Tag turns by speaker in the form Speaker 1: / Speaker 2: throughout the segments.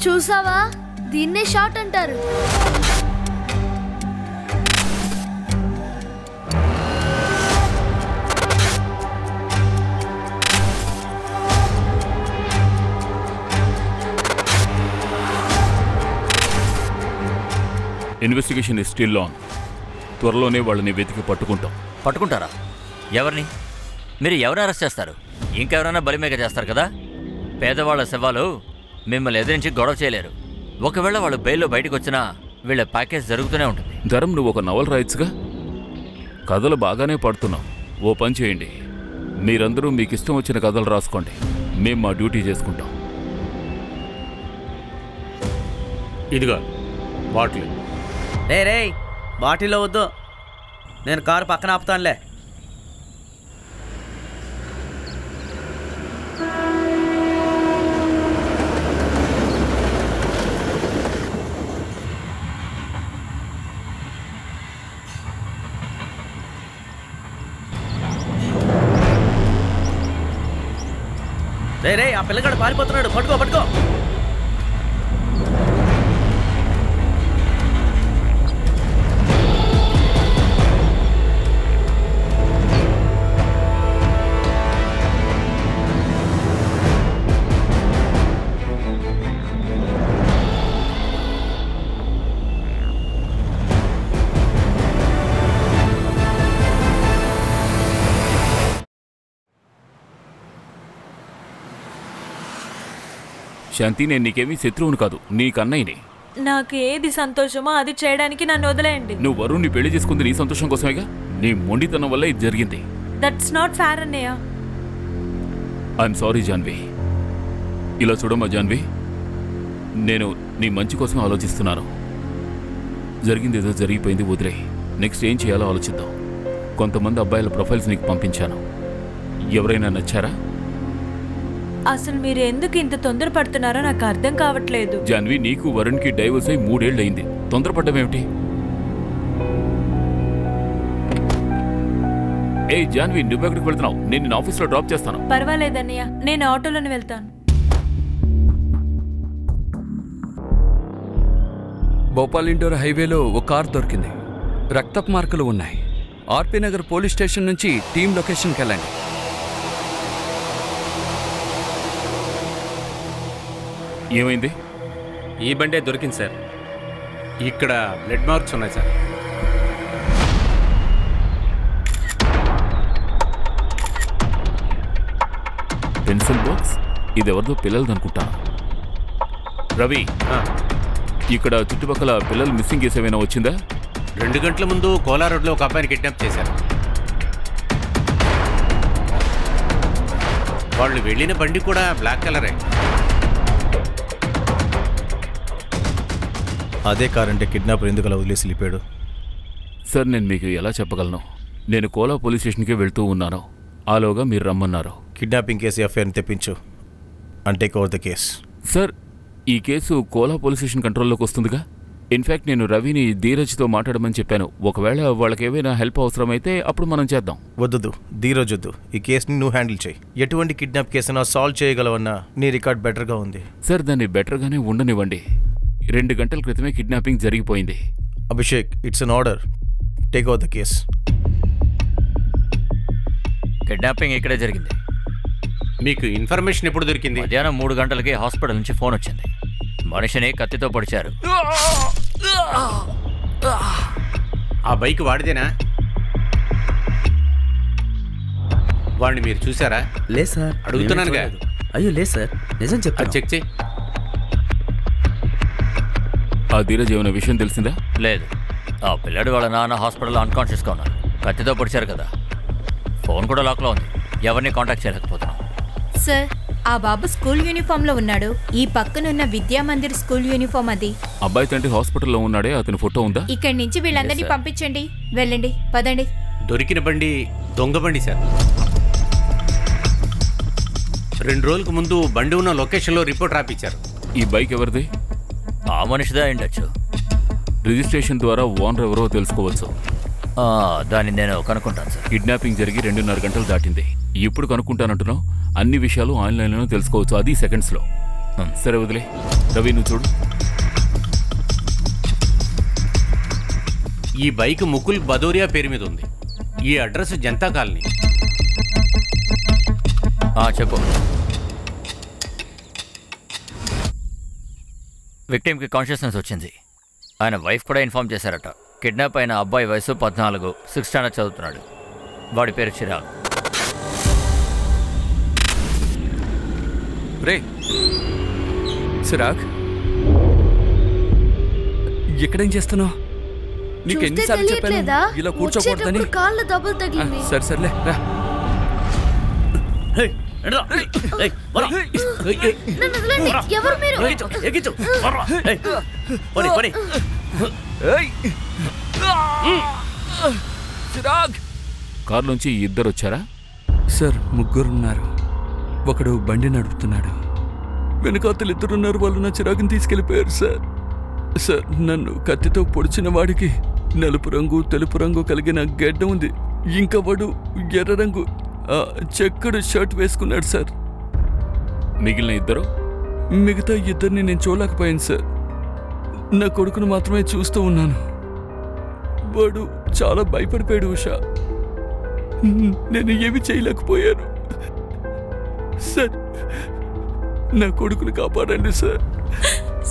Speaker 1: చూసావా, దీన్నే షాట్ అంటారు.
Speaker 2: Investigation is still on. త్వరలోనే వాళ్ళని వెతికి
Speaker 3: పట్టుకుంటారా? ఎవరిని? మీరు ఎవరిని అరెస్ట్ చేస్తారు? ఇంకెవరైనా బలిమేక చేస్తారు కదా. పేదవాళ్ల శవాలు మిమ్మల్ని ఎదిరించి గొడవ చేయలేరు. ఒకవేళ వాళ్ళు బెయిల్లో బయటకు వచ్చినా వీళ్ళ ప్యాకేజ్ జరుగుతూనే ఉంటుంది.
Speaker 2: ధరం, నువ్వు ఒక నవల్ రాయొచ్చుగా. కథలు బాగానే పడుతున్నావు. ఓ పని చేయండి, మీరందరూ మీకు ఇష్టం వచ్చిన కథలు రాసుకోండి. మేము మా డ్యూటీ చేసుకుంటాం.
Speaker 4: ఇదిగో బాటిల్.
Speaker 5: రే బాటిల్లో వద్దు, నేను కారు పక్కన ఆపుతానులే. రే ఆ పిల్లగాడు పారిపోతున్నాడు, పట్టుకో.
Speaker 2: శాంతి, నేను నీకేమీ శత్రువుని కాదు, నీకన్నయ్యని.
Speaker 6: నాకు ఏది సంతోషమో అది చేయడానికి నన్ను వదిలేయండి.
Speaker 2: నువ్వు వరుణ్ణి పెళ్లి చేసుకుంది నీ సంతోషం కోసమేగా. నీ మొండితనం వల్ల ఇది జరిగింది.
Speaker 6: దట్స్ నాట్ ఫేర్ అన్నయ్య.
Speaker 2: I'm sorry Janvi. ఇలా చూడమ్మా జాన్వి, నేను నీ మంచి కోసమే ఆలోచిస్తున్నాను. జరిగింది ఏదో జరిగిపోయింది, వదిలే. నెక్స్ట్ ఏం చేయాలో ఆలోచిద్దాం. కొంతమంది అబ్బాయిల ప్రొఫైల్స్ నీకు పంపించాను. ఎవరైనా నచ్చారా?
Speaker 6: అసలు మీరు ఎందుకు ఇంత తొందరపడుతున్నారో నాకు అర్థం కావట్లేదు.
Speaker 2: జాన్వి, నీకు వరుణ్కి డైవర్స్ అయి 3 ఏళ్ళు అయింది. తొందరపడ్డమేమిటి? ఏ జాన్వి, నువ్వెక్కడికి వెళ్తున్నావు? నేను నిన్ను ఆఫీస్లో డ్రాప్ చేస్తాను.
Speaker 6: పర్వాలేదన్నయ్య, నేను ఆటోలోనే వెళ్తాను.
Speaker 7: భోపాల్ ఇండోర్ హైవేలో ఒక కార్ దొరికింది. రక్తపు మార్కులు ఉన్నాయి. ఆర్పీ నగర్ పోలీస్ స్టేషన్ నుంచి టీమ్ లొకేషన్కి వెళ్ళండి.
Speaker 2: ఏమైంది?
Speaker 4: ఈ బండే దొరికింది సార్. ఇక్కడ బ్లడ్ మార్క్స్ ఉన్నాయి సార్.
Speaker 2: పెన్సిల్ బాక్స్, ఇది ఎవరిదో పిల్లలది అనుకుంటాను. రవి, ఇక్కడ చుట్టుపక్కల పిల్లలు మిస్సింగ్ కేసు ఏమైనా వచ్చిందా?
Speaker 4: 2 గంటల ముందు కోలా రోడ్లో ఒక అబ్బాయిని కిడ్నాప్ చేశారు. వాళ్ళు వెళ్ళిన బండి కూడా బ్లాక్ కలరే.
Speaker 8: అదే కారంటే కిడ్నాపర్ ఎందుకు అలా వదిలేసి వెళ్ళిపోయాడు?
Speaker 2: సార్, నేను మీకు ఎలా చెప్పగలను? నేను కోలా పోలీస్ స్టేషన్కి వెళ్తూ ఉన్నాను. ఆలోగా మీరు రమ్మన్నారు.
Speaker 8: కిడ్నాపింగ్ కేసు ఎఫ్ఐఆర్ని తెప్పించు and take over the case.
Speaker 2: Sir, ఈ కేసు కోలా పోలీస్ స్టేషన్ కంట్రోల్లోకి వస్తుందిగా. ఇన్ఫ్యాక్ట్ నేను రవిని ధీరజ్తో మాట్లాడమని చెప్పాను. ఒకవేళ వాళ్ళకి ఏమైనా హెల్ప్ అవసరమైతే అప్పుడు మనం చేద్దాం.
Speaker 8: వద్దు, ధీరజ్ వద్దు. ఈ కేసుని నువ్వు హ్యాండిల్ చేయి. ఎటువంటి కిడ్నాప్ కేసునా సాల్వ్ చేయగలవన్నా నీ రికార్డ్ బెటర్గా ఉంది.
Speaker 2: సార్, దాన్ని బెటర్గానే ఉండనివ్వండి. 2 గంటల క్రితమే కిడ్నాపింగ్ జరిగిపోయింది.
Speaker 8: Abhishek, it's an order. Take over the case.
Speaker 3: Kidnapping ఇక్కడే జరిగింది.
Speaker 4: మీకు ఇన్ఫర్మేషన్ ఎప్పుడు దొరికింది?
Speaker 3: మధ్యాహ్నం 3 గంటలకి హాస్పిటల్ నుంచి ఫోన్ వచ్చింది. మనిషిని కత్తితో పొడిచారు.
Speaker 4: ఆ బైక్ వాడిదేనా? వాడిని మీరు చూసారా?
Speaker 5: లేదు సార్.
Speaker 4: అడుగుతున్నానుగా.
Speaker 5: అయ్యో లేదు సార్, నిజం చెప్తాను.
Speaker 4: చెక్ చేయి.
Speaker 2: ఆ ధీరజ్ ఏమైనా విషయం తెలిసిందా?
Speaker 3: లేదు. ఆ పిల్లాడు వాళ్ళ నాన్న హాస్పిటల్లో అన్కాన్షియస్గా ఉన్నారు. కత్తితో పొడిచారు కదా. ఫోన్ కూడా లాక్లో ఉంది. ఎవరిని కాంటాక్ట్ చేయలేకపోతున్నాం.
Speaker 9: సార్, ఆ బాబు స్కూల్ యూనిఫామ్లో ఉన్నాడు. ఈ పక్కనున్న విద్యామందిర్ స్కూల్ యూనిఫామ్ అది.
Speaker 2: అబ్బాయి తండ్రి హాస్పిటల్లో ఉన్నాడే, అతని ఫోటో ఉందా?
Speaker 9: ఇక్కడి నుంచి వీళ్ళందరినీ పంపించండి. వెళ్ళండి, పదండి.
Speaker 4: దొరికిన బండి దొంగ బండి సార్. 2 రోజులకు ముందు బండి ఉన్న లొకేషన్లో రిపోర్ట్ రాపిచ్చారు.
Speaker 2: ఈ బైక్ ఎవరిది?
Speaker 3: ఆ మనిషిదే అయిండొచ్చు.
Speaker 2: రిజిస్ట్రేషన్ ద్వారా ఓనర్ ఎవరో తెలుసుకోవచ్చు.
Speaker 3: దాన్ని నేను కనుక్కుంటాను సార్.
Speaker 2: కిడ్నాపింగ్ జరిగి 2.5 గంటలు దాటింది. ఇప్పుడు కనుక్కుంటానంటున్నావు. అన్ని విషయాలు ఆన్లైన్లో తెలుసుకోవచ్చు, అది సెకండ్స్లో. సరే వదిలే. రవి నువ్వు చూడు.
Speaker 4: ఈ బైక్ ముకుల్ బదోరియా పేరు మీద ఉంది. ఈ అడ్రస్ జనతా కాలనీ.
Speaker 3: చెప్పు. విక్టిమ్కి కాన్షియస్నెస్ వచ్చింది. ఆయన వైఫ్ కూడా ఇన్ఫార్మ్ చేశారట. కిడ్నాప్ అయిన అబ్బాయి వయసు 14, 6th స్టాండర్డ్ చదువుతున్నాడు. వాడి పేరు చిరాగ్.
Speaker 7: రే చిరాగ్, ఎక్కడేం చేస్తున్నావు? నీకు ఎన్నిసార్లు చెప్పాను ఇలా కూర్చోకూడదని?
Speaker 1: కాళ్ళ దెబ్బలు తగిలింది.
Speaker 7: సరే సర్లే రా.
Speaker 1: ఎవరు మీరు?
Speaker 7: చిరాగ్,
Speaker 2: కారులోంచి ఇద్దరు వచ్చారా?
Speaker 7: సార్ ముగ్గురున్నారు. ఒకడు బండి నడుపుతున్నాడు. వెనకాతలు ఇద్దరున్నారు. వాళ్ళు నా చిరాకుని తీసుకెళ్ళిపోయారు సార్. సార్ నన్ను కత్తితో పొడిచిన వాడికి నలుపు రంగు తెలుపు రంగు కలిగిన గెడ్డ ఉంది. ఇంకా వాడు ఎర్ర రంగు చెక్కడు షర్ట్ వేసుకున్నాడు సార్.
Speaker 2: మిగిలిన ఇద్దరు?
Speaker 7: మిగతా ఇద్దరిని నేను చూడలేకపోయాను సార్. నా కొడుకును మాత్రమే చూస్తూ ఉన్నాను. వాడు చాలా భయపడిపోయాడు ఉషా. నేను ఏమి చేయలేకపోయాను సార్. నా కొడుకును కాపాడండి సార్.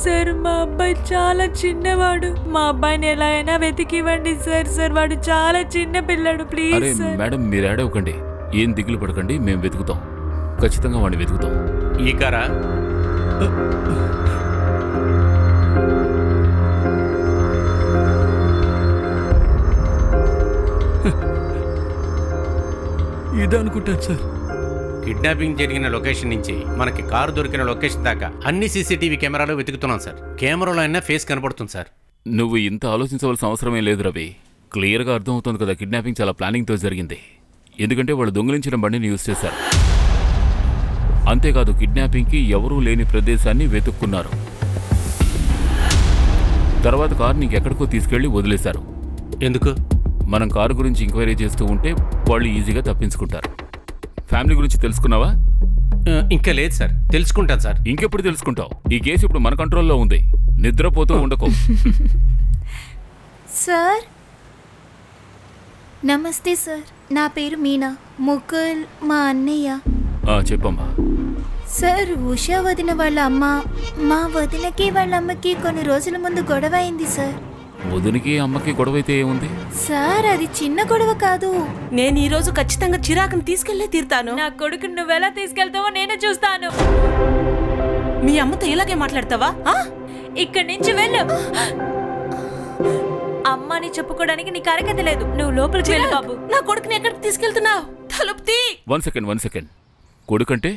Speaker 6: సార్ మా అబ్బాయి చాలా చిన్నవాడు. మా అబ్బాయిని ఎలా అయినా వెతికివ్వండి సార్. సార్ వాడు చాలా చిన్న పిల్లాడు. ప్లీజ్
Speaker 2: అరే
Speaker 6: సార్.
Speaker 2: మేడం మీరు ఏడవకండి, ఏం దిగులు పడకండి, మేము వెతుకుతాం. ఖచ్చితంగా వాడిని వెతుకుతాం.
Speaker 4: ఈ కారా?
Speaker 7: ఇదే అనుకుంటాను సార్.
Speaker 4: కిడ్నాపింగ్ జరిగిన లొకేషన్ నుంచి మనకి కారు దొరికిన లొకేషన్ దాకా అన్ని సీసీటీవీ కెమెరాలు వెతుకుతున్నాం సార్. కెమెరాలో అయినా ఫేస్ కనపడుతుంది సార్.
Speaker 2: నువ్వు ఇంత ఆలోచించవలసిన అవసరమే లేదు రవి. క్లియర్గా అర్థమవుతుంది కదా కిడ్నాపింగ్ చాలా ప్లానింగ్తో జరిగింది. ఎందుకంటే వాళ్ళు దొంగిలించిన బండిని యూజ్ చేశారు. అంతేకాదు కిడ్నాపింగ్కి ఎవరూ లేని ప్రదేశాన్ని వెతుక్కున్నారు. తర్వాత కారు నీకెక్కడికో తీసుకెళ్లి వదిలేశారు.
Speaker 4: ఎందుకు?
Speaker 2: మనం కారు గురించి ఎంక్వైరీ చేస్తూ ఉంటే వాళ్ళు ఈజీగా తప్పించుకుంటారు. ఫ్యామిలీ గురించి తెలుసుకున్నావా?
Speaker 4: ఇంకా లేదు సార్. తెలుసుకుంటాను సార్.
Speaker 2: ఇంకెప్పుడు తెలుసుకుంటావు? ఈ కేసు ఇప్పుడు మన కంట్రోల్లో ఉంది. నిద్రపోతూ ఉండకో.
Speaker 9: సార్ నమస్తే సార్. నా పేరు మీనా. ముకుల్ మా అన్నయ్య.
Speaker 2: చెప్పమ్మా.
Speaker 9: సార్ ఉషా వదిన వాళ్ళ అమ్మ మా వదినకి వాళ్ళ అమ్మకి కొన్ని రోజుల ముందు గొడవ అయింది సార్.
Speaker 2: వదినికి అమ్మకి గొడవ అయితే ఏముంది
Speaker 9: సార్? అది చిన్న గొడవ కాదు.
Speaker 10: నేను ఈ రోజు ఖచ్చితంగా చిరాకుని తీసుకెళ్లే తీరుతాను.
Speaker 6: నా కొడుకుని నువ్వెలా తీసుకెళ్తావో నేను చూస్తాను.
Speaker 10: మీ అమ్మతో ఇలాగే మాట్లాడతావా?
Speaker 6: ఇక్కడి నుంచి వెళ్ళు. అమ్మని చెప్పుకోవడానికి నీకు అరగతి లేదు. నువ్వు లోపలికి వెళ్ళు బాబు.
Speaker 10: నా కొడుకుని ఎక్కడికి తీసుకెళ్తున్నావు? తలుపు తీ.
Speaker 2: One second. కొడుకంటే?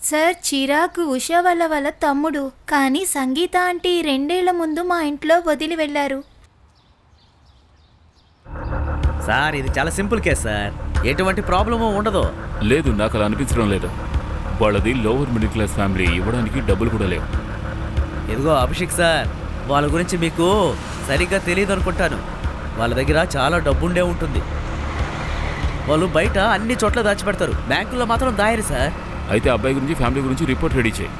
Speaker 9: సార్ చిరాకు ఉషా వాళ్ళ తమ్ముడు. కానీ సంగీత ఆంటీ 2 ఏళ్ల ముందు మా ఇంట్లో వదిలి వెళ్ళారు.
Speaker 5: సార్ ఇది చాలా సింపుల్ కేసు సార్. ఎటువంటి ప్రాబ్లము ఉండదు.
Speaker 2: లేదు, నాకు అలా అనిపించడం లేదు. వాళ్ళది లోవర్ మిడిల్ క్లాస్ ఫ్యామిలీ. ఇవ్వడానికి డబ్బులు కూడా లేవు.
Speaker 5: ఇదిగో అభిషేక్ సార్, వాళ్ళ గురించి మీకు సరిగ్గా తెలియదు అనుకుంటాను. వాళ్ళ దగ్గర చాలా డబ్బుండే ఉంటుంది. వాళ్ళు బయట అన్ని చోట్ల దాచిపెడతారు, బ్యాంకుల్లో మాత్రం దాయరు సార్.
Speaker 2: అయితే అబ్బాయి గురించి ఫ్యామిలీ గురించి రిపోర్ట్ రెడీ చేయి.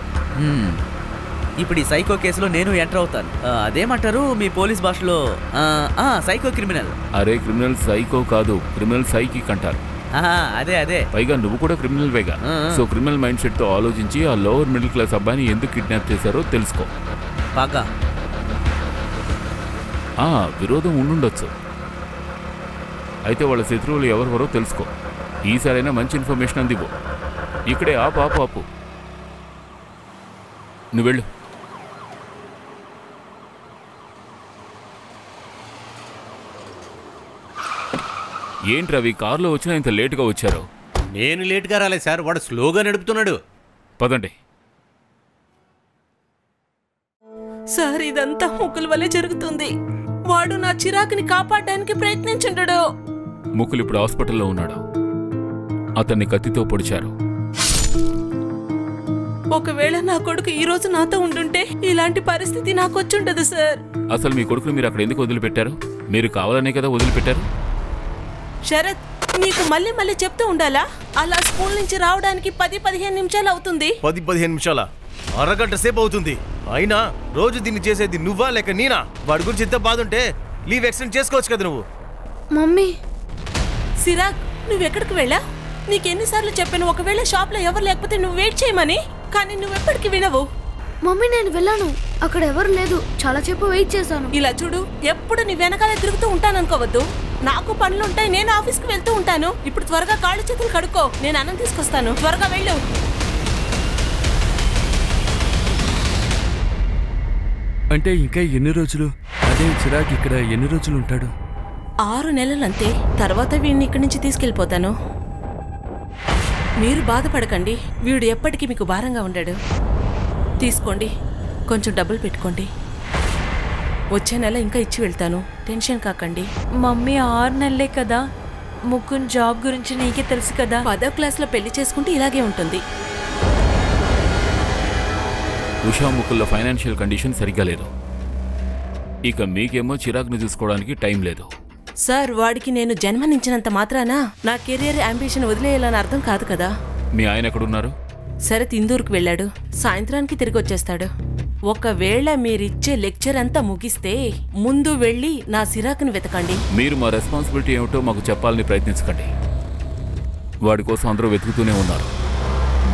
Speaker 5: ఇప్పుడు ఈ సైకో కేసులో నేను ఎంటర్ అవుతాను. అదేమంటారు మీ పోలీస్ భాషలో? Psycho criminal.
Speaker 2: అరే క్రిమినల్ సైకో కాదు, క్రిమినల్ సైకిక్ అంటారు.
Speaker 5: అదే
Speaker 2: పైగా నువ్వు కూడా క్రిమినల్ వేగా. సో క్రిమినల్ మైండ్ సెట్ తో ఆలోచించి ఆ లోవర్ మిడిల్ క్లాస్ అబ్బాయిని ఎందుకు కిడ్నాప్ చేశారో తెలుసుకో.
Speaker 5: బాగా
Speaker 2: విరోధం ఉండుండొచ్చు. అయితే వాళ్ళ శత్రువులు ఎవరెవరో తెలుసుకో. ఈసారైనా మంచి ఇన్ఫర్మేషన్ అందివ్వు. ఇక్కడే ఆపు. నువ్వు వెళ్ళు. ఏంటి రవి, కారులో వచ్చినా ఇంత లేటుగా వచ్చారు?
Speaker 4: నేను లేట్గా రాలేదు సార్, వాడు స్లోగా నడుపుతున్నాడు.
Speaker 2: పదండి.
Speaker 10: సార్ ఇదంతా ముకుల్ వల్లే జరుగుతుంది. వాడు నా చిరాకుని కాపాడడానికి ప్రయత్నించుంటాడు.
Speaker 2: ముకుల్ ఇప్పుడు హాస్పిటల్లో ఉన్నాడు. అతన్ని కత్తితో పొడిచారు.
Speaker 10: ఒకవేళ నా కొడుకు ఈ రోజు నాతో ఉండుంటే ఇలాంటి పరిస్థితి నాకు వచ్చుండదు సార్.
Speaker 2: అసలు మీ కొడుకుని మీరు అక్కడ ఎందుకు వదిలిపెట్టారు? మీరు కావాలనే కదా వదిలిపెట్టారు.
Speaker 10: శరత్ నీకు మళ్ళీ మళ్ళీ చెప్తూ ఉండాలా? అలా స్కూల్ నుంచి రావడానికి 10-15 నిమిషాలు అవుతుంది.
Speaker 8: 10-15 నిమిషాల అరగంట సేపు అవుతుంది. అయినా రోజు దీన్ని చేసేది నువ్వా లేక నేనా? వాడి గురించి ఎంత బాధ ఉంటే లీవ్ ఎక్స్టెండ్ చేసుకోవచ్చు కదా నువ్వు.
Speaker 1: మమ్మీ
Speaker 10: సిరాగ్, నువ్వెక్కడికి వెళ్ళా? నీకెన్నిసార్లు చెప్పాను ఒకవేళ షాప్లో ఎవరు లేకపోతే నువ్వు వెయిట్ చేయమని, కానీ నువ్వెప్పటికీ వినవు.
Speaker 1: మమ్మీ నేను వెళ్ళాను, అక్కడ ఎవరు లేదు, చాలా సేపు వెయిట్ చేశాను.
Speaker 10: ఇలా చూడు, ఎప్పుడు నీ వెనకాల తిరుగుతూ ఉంటాననుకోవద్దు. నాకు పనులుంటాయి, నేను ఆఫీస్కి వెళ్తూ ఉంటాను. ఇప్పుడు త్వరగా కాళ్ళు చేతులు కడుక్కో, నేను అన్నం తీసుకొస్తాను. త్వరగా వెళ్ళు.
Speaker 7: అంటే ఇంకా ఎన్ని రోజులు? అదే చిరాగ్ ఇక్కడ ఎన్ని రోజులు ఉంటాడు?
Speaker 10: 6 నెలలంతే. తర్వాత వీడిని ఇక్కడి నుంచి తీసుకెళ్ళిపోతాను. మీరు బాధపడకండి, వీడు ఎప్పటికీ మీకు భారంగా ఉండడు. తీసుకోండి, కొంచెం డబ్బులు పెట్టుకోండి. వచ్చే నెల ఇంకా ఇచ్చి వెళ్తాను, టెన్షన్ కాకండి.
Speaker 6: మమ్మీ 6 నెలలే కదా, ముకున్ జాబ్ గురించి నీకే తెలుసు కదా.
Speaker 10: 10వ క్లాస్లో పెళ్లి చేసుకుంటే ఇలాగే ఉంటుంది.
Speaker 2: ఉషా ముకుల్ల ఫైనాన్షియల్ కండిషన్ సరిగ్గా లేదు. ఇక మీకేమో చిరాగ్ని చూసుకోవడానికి టైం లేదు.
Speaker 10: సార్, వాడికి నేను జన్మనించినంత మాత్రాన నా కెరియర్ అంబిషన్ వదిలేయాలని అర్థం కాదు కదా.
Speaker 2: మీ ఆయన ఎక్కడున్నారు?
Speaker 10: శరత్ ఇందూరుకు వెళ్ళాడు, సాయంత్రానికి తిరిగి వచ్చేస్తాడు. ఒకవేళ మీరిచ్చే లెక్చర్ అంతా ముగిస్తే ముందు వెళ్ళి నా సిరాకుని వెతకండి.
Speaker 2: మీరు మా రెస్పాన్సిబిలిటీ ఏమిటో మాకు చెప్పాలని ప్రయత్నించకండి. వాడి కోసం అందరూ వెతుకుతూనే ఉన్నారు.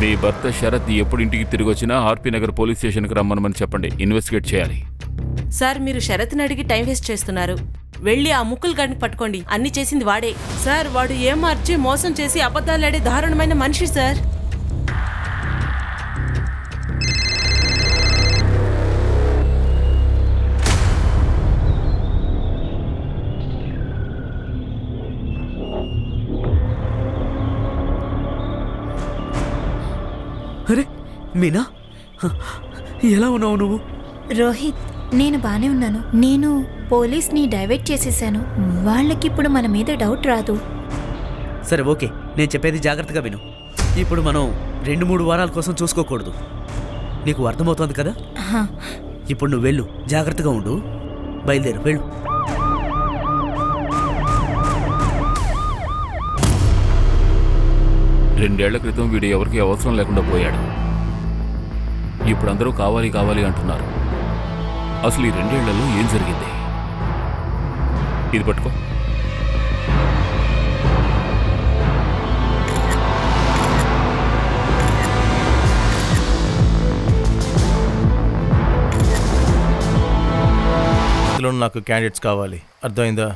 Speaker 2: మీ భర్త శరత్ ఎప్పుడు ఇంటికి తిరిగి వచ్చినా ఆర్పీ నగర్ పోలీస్ స్టేషన్కి రమ్మనమని చెప్పండి, ఇన్వెస్టిగేట్ చేయాలి.
Speaker 10: సార్, మీరు శరత్ని అడిగి టైం వేస్ట్ చేస్తున్నారు. వెళ్ళి ఆ ముక్కులు గడిని పట్టుకోండి, అన్ని చేసింది వాడే. సార్, వాడు ఏమార్చి మోసం చేసి అబద్ధాలాడే దారుణమైన మనిషి సార్.
Speaker 5: అరే మీనా, ఎలా ఉన్నావు నువ్వు?
Speaker 9: రోహిత్, నేను బానే ఉన్నాను. నేను పోలీస్ని డైవర్ట్ చేసేసాను. వాళ్ళకిప్పుడు మన మీద డౌట్ రాదు.
Speaker 5: సరే ఓకే, నేను చెప్పేది జాగ్రత్తగా విను. ఇప్పుడు మనం 2-3 వారాల కోసం చూసుకోకూడదు, నీకు అర్థమవుతోంది కదా? ఇప్పుడు నువ్వు వెళ్ళు, జాగ్రత్తగా ఉండు. బయలుదేరు, వెళ్ళు.
Speaker 2: రెండేళ్ల క్రితం వీడు ఎవరికి అవసరం లేకుండా పోయాడు. ఇప్పుడు అందరూ కావాలి కావాలి అంటున్నారు. అసలు ఈ 2 ఏళ్లలో ఏం జరిగింది? ఇది పట్టుకో.
Speaker 8: ఇందులో నాకు క్యాండిడేట్స్ కావాలి, అర్థమైందా?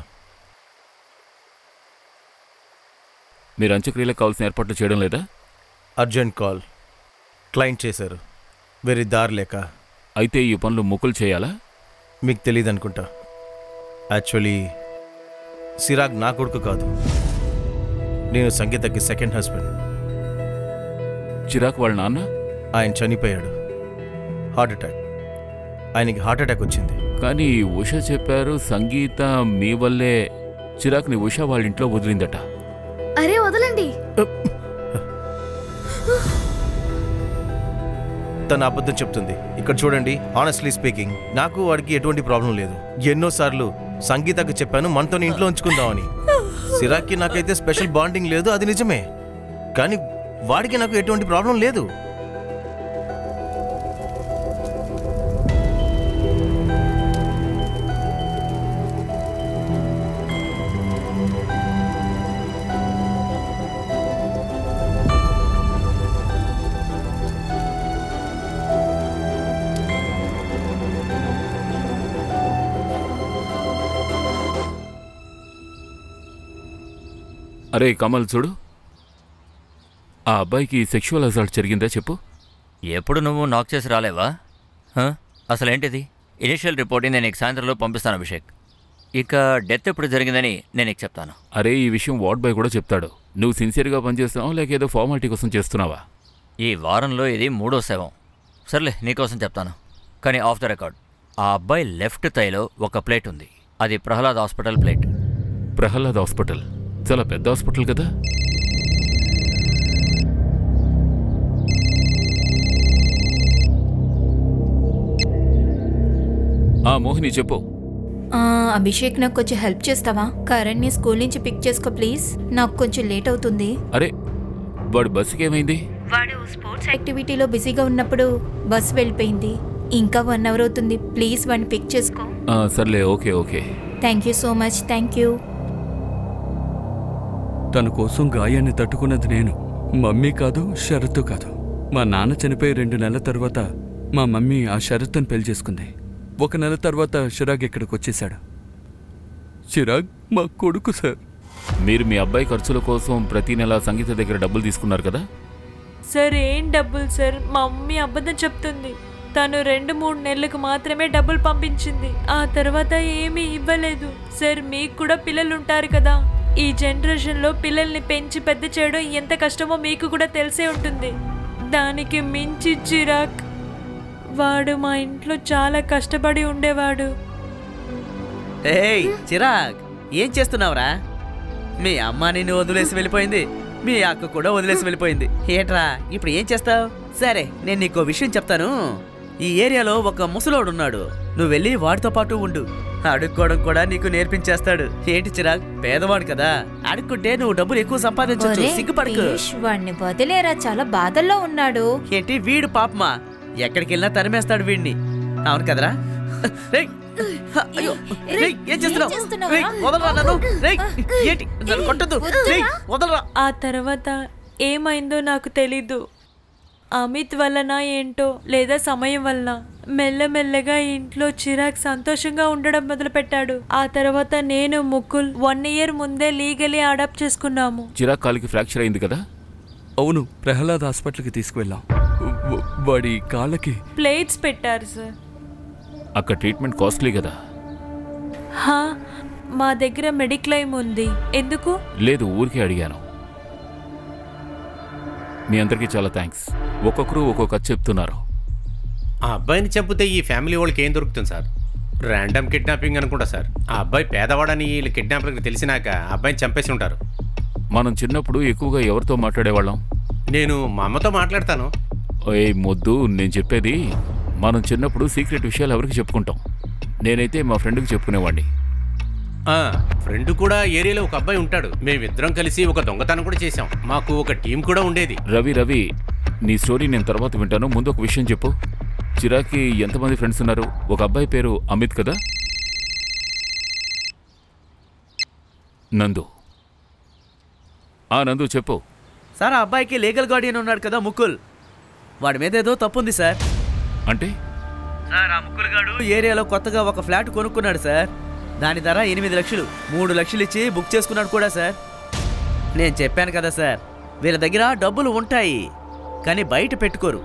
Speaker 2: మీరు అంత్యక్రియలకు కావాల్సిన ఏర్పాట్లు చేయడం లేదా?
Speaker 8: అర్జెంట్ కాల్, క్లయింట్ చేశారు, వేరే దారి లేక.
Speaker 2: అయితే ఈ పనులు ముకుల్ చేయాలా?
Speaker 8: మీకు తెలియదు అనుకుంటా. యాక్చువల్లీ సిరాగ్ నా కొడుకు కాదు, నేను సంగీతకి సెకండ్ హస్బెండ్.
Speaker 2: చిరాగ్ వాళ్ళ నాన్న?
Speaker 8: ఆయన చనిపోయాడు, హార్ట్ అటాక్. ఆయనకి హార్ట్ అటాక్ వచ్చింది.
Speaker 2: కానీ ఉష చెప్పారు సంగీత మీ వల్లే చిరాగ్ని ఉష వాళ్ళ ఇంట్లో వదిలిందట.
Speaker 1: అరే వదలండి.
Speaker 8: తన అబద్ధం చెప్తుంది. ఇక్కడ చూడండి, ఆనెస్ట్లీ స్పీకింగ్ నాకు వాడికి ఎటువంటి ప్రాబ్లం లేదు. ఎన్నోసార్లు సంగీతకు చెప్పాను మనతో ఇంట్లో ఉంచుకుందామని. సిరాక్కి నాకైతే స్పెషల్ బాండింగ్ లేదు, అది నిజమే. కానీ వాడికి నాకు ఎటువంటి ప్రాబ్లం లేదు.
Speaker 2: అరే కమల్ చూడు, ఆ అబ్బాయికి సెక్షువల్ అసాల్ట్ జరిగిందా చెప్పు.
Speaker 3: ఎప్పుడు నువ్వు నాక్ చేసి రాలేవా? అసలేంటిది? ఇనిషియల్ రిపోర్టింగ్ నేను నీకు సాయంత్రంలో పంపిస్తాను అభిషేక్. ఇక డెత్ ఎప్పుడు జరిగిందని నేను నీకు చెప్తాను.
Speaker 2: అరే ఈ విషయం వార్డ్ బాయ్ కూడా చెప్తాడు. నువ్వు సిన్సియర్గా పనిచేస్తున్నావా లేక ఏదో ఫార్మాలిటీ కోసం చేస్తున్నావా?
Speaker 3: ఈ వారంలో ఇది 3వ శవం. సర్లే నీకోసం చెప్తాను, కానీ ఆఫ్ ద రికార్డ్. ఆ అబ్బాయి లెఫ్ట్ థైలో ఒక ప్లేట్ ఉంది, అది Prahlad hospital plate.
Speaker 2: Prahlad hospital చాలా పెద్ద హాస్పిటల్ కదా. మోహిని చెప్పు.
Speaker 9: అభిషేక్ నాకు కొంచెం హెల్ప్ చేస్తావా? కరణ్ని స్కూల్ నుంచి పిక్ చేసుకో ప్లీజ్. నాకు కొంచెం లేట్ అవుతుంది.
Speaker 2: అరే వాడు బస్సుకి ఏమైంది?
Speaker 9: వాడు స్పోర్ట్స్ యాక్టివిటీలో బిజీగా ఉన్నప్పుడు బస్ వెళ్ళిపోయింది. ఇంకా 1 అవర్ అవుతుంది. ప్లీజ్ వాడిని పిక్ చేసుకో.
Speaker 2: సర్లే, okay okay.
Speaker 9: Thank you so much. Thank you.
Speaker 7: తన కోసం గాయాన్ని తట్టుకున్నది నేను, మమ్మీ కాదు, షరతు కాదు. మా నాన్న చనిపోయి 2 నెలల తర్వాత మా మమ్మీ ఆ షరత్తుని పెళ్లి చేసుకుంది. 1 నెల తర్వాత చిరాగ్ ఇక్కడికి వచ్చేసాడు. చిరాగ్ మా కొడుకు సార్.
Speaker 2: మీరు మీ అబ్బాయి ఖర్చుల కోసం ప్రతి నెల సంగీత దగ్గర డబ్బులు తీసుకున్నారు కదా?
Speaker 6: సార్ ఏం డబ్బులు సార్? మా మమ్మీ అబద్ధం చెప్తుంది. తను 2-3 నెలలకు మాత్రమే డబ్బులు పంపించింది. ఆ తర్వాత ఏమీ ఇవ్వలేదు. సార్ మీకు కూడా పిల్లలు ఉంటారు కదా, ఈ జనరేషన్లో పిల్లల్ని పెంచి పెద్ద చేయడం ఎంత కష్టమో మీకు కూడా తెలిసే ఉంటుంది. దానికి మించి చిరాగ్ వాడు మా ఇంట్లో చాలా కష్టపడి ఉండేవాడు.
Speaker 5: ఏయ్ చిరాగ్, ఏం చేస్తున్నావురా? మీ అమ్మ నిన్ను వదిలేసి వెళ్ళిపోయింది, మీ అక్క కూడా వదిలేసి వెళ్ళిపోయింది. ఏంట్రా ఇప్పుడు ఏం చేస్తావు? సరే నేను నీకో విషయం చెప్తాను. ఈ ఏరియాలో ఒక ముసలోడు ఉన్నాడు, నువ్వు వెళ్ళి వాడితో పాటు ఉండు. అడుక్కోవడం కూడా నీకు నేర్పించేస్తాడు. ఏంటి చిరాగ్, పేదవాడు కదా, అడుక్కుంటే నువ్వు డబ్బులు ఎక్కువ సంపాదించొచ్చు. సిగ్గుపడకు.
Speaker 9: వాడిని వదిలేరా, చాలా బాధల్లో ఉన్నాడు.
Speaker 5: ఏంటి వీడు పాపమా? ఎక్కడికి వెళ్ళినా తరిమేస్తాడు వీడిని. అవును కదరా? ఏం చేస్తున్నావు? వదలరా నన్ను. ఏంటి నన్ను కొట్టొద్దు, వదలరా.
Speaker 6: ఆ తర్వాత ఏమైందో నాకు తెలీదు. అమిత్ వలన ఏంటో లేదా సమయం వలన మెల్లమెల్లగా ఇంట్లో చిరాగ్ సంతోషంగా ఉండడం మొదలుపెట్టాడు. ఆ తర్వాత నేను ముకుల్ 1 ఇయర్ ముందే లీగలీ అడాప్ట్ చేసుకున్నాము.
Speaker 2: చిరాగ్ కాలికి ఫ్రాక్చర్ అయింది కదా?
Speaker 7: అవును, ప్రహ్లాద్ హాస్పిటల్కి తీసుకువెళ్ళాం. వాడి కాళ్ళకి
Speaker 6: ప్లేట్స్ పెట్టారు సార్.
Speaker 2: అక్కడ ట్రీట్మెంట్ కాస్ట్లీ కదా?
Speaker 6: మా దగ్గర మెడిక్లెయిమ్ ఉంది. ఎందుకు?
Speaker 2: లేదు, ఊరికే అడిగాను. మీ అందరికీ చాలా థ్యాంక్స్. ఒక్కొక్కరు ఒక్కొక్క కథ చెప్తున్నారు.
Speaker 4: ఆ అబ్బాయిని చంపితే ఈ ఫ్యామిలీ వాళ్ళకి ఏం దొరుకుతుంది సార్? ర్యాండమ్ కిడ్నాపింగ్ అనుకుంటా సార్. ఆ అబ్బాయి పేదవాడని వీళ్ళు కిడ్నాపర్కి తెలిసినాక ఆ అబ్బాయిని చంపేసి ఉంటారు.
Speaker 2: మనం చిన్నప్పుడు ఎక్కువగా ఎవరితో మాట్లాడేవాళ్ళం?
Speaker 4: నేను మా అమ్మతో మాట్లాడతాను.
Speaker 2: ఏ మొద్దు, నేను చెప్పేది మనం చిన్నప్పుడు సీక్రెట్ విషయాలు ఎవరికి చెప్పుకుంటాం. నేనైతే మా ఫ్రెండ్కి చెప్పుకునేవాడిని.
Speaker 4: ఫ్రెండ్ కూడా ఏరియాలో ఒక అబ్బాయి ఉంటాడు. మేమిద్దరం కలిసి ఒక దొంగతనం కూడా చేశాం. మాకు ఒక టీం కూడా ఉండేది.
Speaker 2: రవి, నీ స్టోరీ నేను తర్వాత వింటాను. ముందు ఒక విషయం చెప్పు. చిరాగ్కి ఎంతమంది ఫ్రెండ్స్ ఉన్నారు? ఒక అబ్బాయి పేరు అమిత్ కదా? నందు. నందు చెప్పు.
Speaker 5: సార్ ఆ అబ్బాయికి లీగల్ గార్డియన్ ఉన్నాడు కదా ముకుల్, వాడి మీద ఏదో తప్పుంది సార్.
Speaker 2: అంటే?
Speaker 5: సార్ ఆ ముకుల్ గాడు ఏరియాలో కొత్తగా ఒక ఫ్లాట్ కొనుక్కున్నాడు సార్. దాని ధర 8 లక్షలు. 3 లక్షలు ఇచ్చి బుక్ చేసుకున్నాడు కూడా సార్. నేను చెప్పాను కదా సార్, వీళ్ళ దగ్గర డబ్బులు ఉంటాయి కానీ బయట పెట్టుకోరు.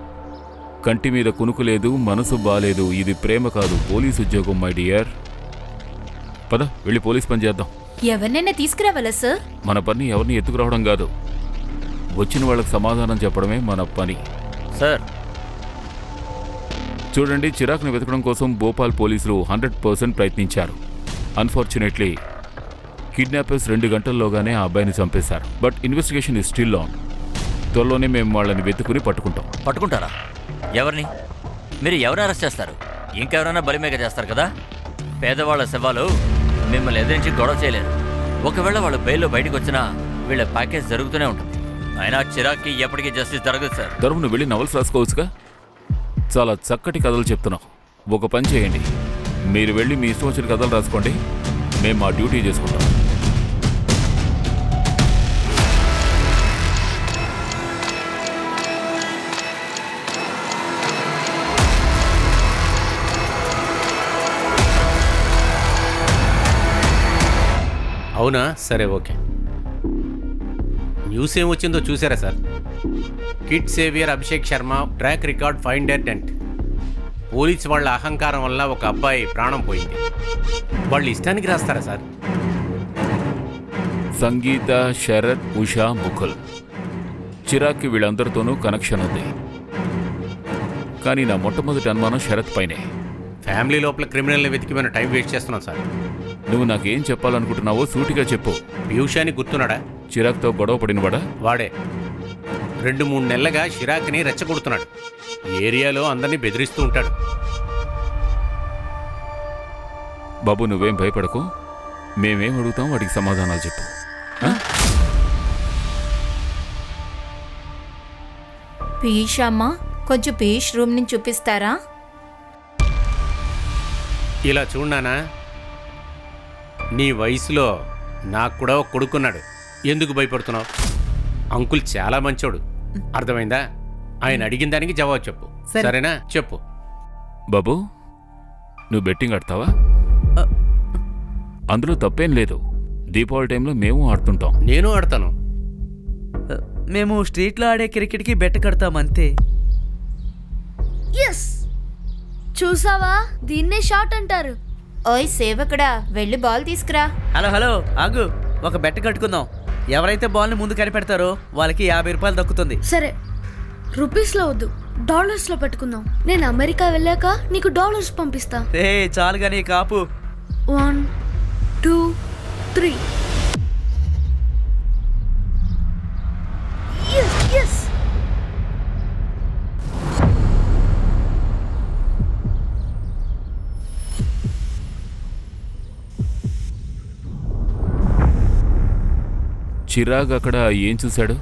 Speaker 2: కంటి మీద కునుకు లేదు, మనసు బాలేదు. ఇది ప్రేమ కాదు, పోలీస్ ఉద్యోగం మై డియర్. పద వెళ్ళి పోలీస్ పని చేద్దాం.
Speaker 9: ఎవరినైనా తీసుకురావాలా సార్?
Speaker 2: మన పని ఎవరిని ఎత్తుకురావడం కాదు, వచ్చిన వాళ్ళకి సమాధానం చెప్పడమే మన పని.
Speaker 3: సార్
Speaker 2: చూడండి, చిరాగ్ని వెతకడం కోసం భోపాల్ పోలీసులు 100% ప్రయత్నించారు. అన్ఫార్చునేట్లీ కిడ్నాపర్స్ 2 గంటల్లోగానే ఆ అబ్బాయిని చంపేశారు. But investigation is still on. త్వరలోనే మేము వాళ్ళని వెతుకుని
Speaker 3: పట్టుకుంటారా? ఎవరిని? మీరు ఎవరు అరెస్ట్ చేస్తారు? ఇంకెవరైనా బలిమేక చేస్తారు కదా. పేదవాళ్ళ శవాలు మిమ్మల్ని ఎదిరించి గొడవ చేయలేరు. ఒకవేళ వాళ్ళు బెయిల్లో బయటకు వచ్చినా వీళ్ళ ప్యాకేజ్ జరుగుతూనే ఉంటుంది. అయినా చిరాగ్కి ఎప్పటికీ జస్టిస్ జరగదు సార్.
Speaker 2: తరపున వెళ్ళి నవల్స్ రాసుకోవచ్చుగా. చాలా చక్కటి కథలు చెప్తున్నావు. ఒక పని చేయండి, మీరు వెళ్ళి మీ ఇష్టం వచ్చిన కథలు రాసుకోండి, మేము మా డ్యూటీ చేసుకుంటాం.
Speaker 4: అవునా? సరే, ఓకే. న్యూస్ ఏం వచ్చిందో చూసారా sir? Kid saviour Abhishek Sharma track record finder dent. Police వాళ్ళ అహంకారం వల్ల ఒక అబ్బాయి ప్రాణం పోయింది. వాళ్ళు ఇష్టానికి రాస్తారా సార్?
Speaker 2: సంగీత, శరత్, ఉషా, ముకుల్, చిరాగ్కి వీళ్ళందరితోనూ కనెక్షన్ ఉంది. కానీ నా మొట్టమొదటి అనుమానం శరత్ పైనే.
Speaker 4: ఫ్యామిలీ లోపల క్రిమినల్ని వెతికి మనం టైం వేస్ట్ చేస్తున్నాం సార్.
Speaker 2: నువ్వు నాకేం చెప్పాలనుకుంటున్నావో సూటిగా చెప్పు.
Speaker 4: పీయూషాని గుర్తున్నాడా?
Speaker 2: చిరాగ్తో గొడవ పడినవాడా?
Speaker 4: వాడే. 2-3 నెలలుగా చిరాగ్ని రెచ్చగొడుతున్నాడు. ఏరియాలో అందరినీ బెదిరిస్తూ ఉంటాడు.
Speaker 2: బాబు నువ్వేం భయపడకు, మేమేం అడుగుతాం వాటికి సమాధానాలు చెప్పు.
Speaker 9: పీష్ అమ్మా, కొంచెం పీష్ రూమ్ నుంచి చూపిస్తారా?
Speaker 4: ఇలా చూడనా, నీ వయసులో నాకు కూడా ఒక కొడుకున్నాడు. ఎందుకు భయపడుతున్నావు? అంకుల్ చాలా మంచోడు, అర్థమైందా? ఆయన అడిగిన దానికి జవాబు చెప్పు, సరేనా? చెప్పు.
Speaker 2: బాబు నువ్వు బెట్టింగ్ ఆడతావా? అందులో తప్పేం లేదు. దీపావళి టైంలో మేము ఆడుతుంటాం.
Speaker 4: నేను ఆడతాను.
Speaker 5: మేము స్ట్రీట్లో ఆడే క్రికెట్కి బెట్ కడతాం అంతే.
Speaker 1: ఎస్, చూసావా, దీన్నే షాట్ అంటారు.
Speaker 9: ఓయ్ సేవకుడా, వెళ్ళి బాల్ తీసుకురా.
Speaker 5: హలో హలో ఆగు, ఒక బెట్ కట్టుకుందాం. ఎవరైతే బాల్ని ముందు కనిపెడతారో వాళ్ళకి 50 రూపాయలు దక్కుతుంది.
Speaker 1: సరే, రూపీస్లో వద్దు, డాలర్స్లో పెట్టుకుందాం. నేను అమెరికా వెళ్ళాక నీకు డాలర్స్ పంపిస్తా.
Speaker 5: చాలు కానీ కాపు.
Speaker 1: 1 2 3. ఎస్.
Speaker 2: చిరాగ్ అక్కడ ఏం చూశాడు?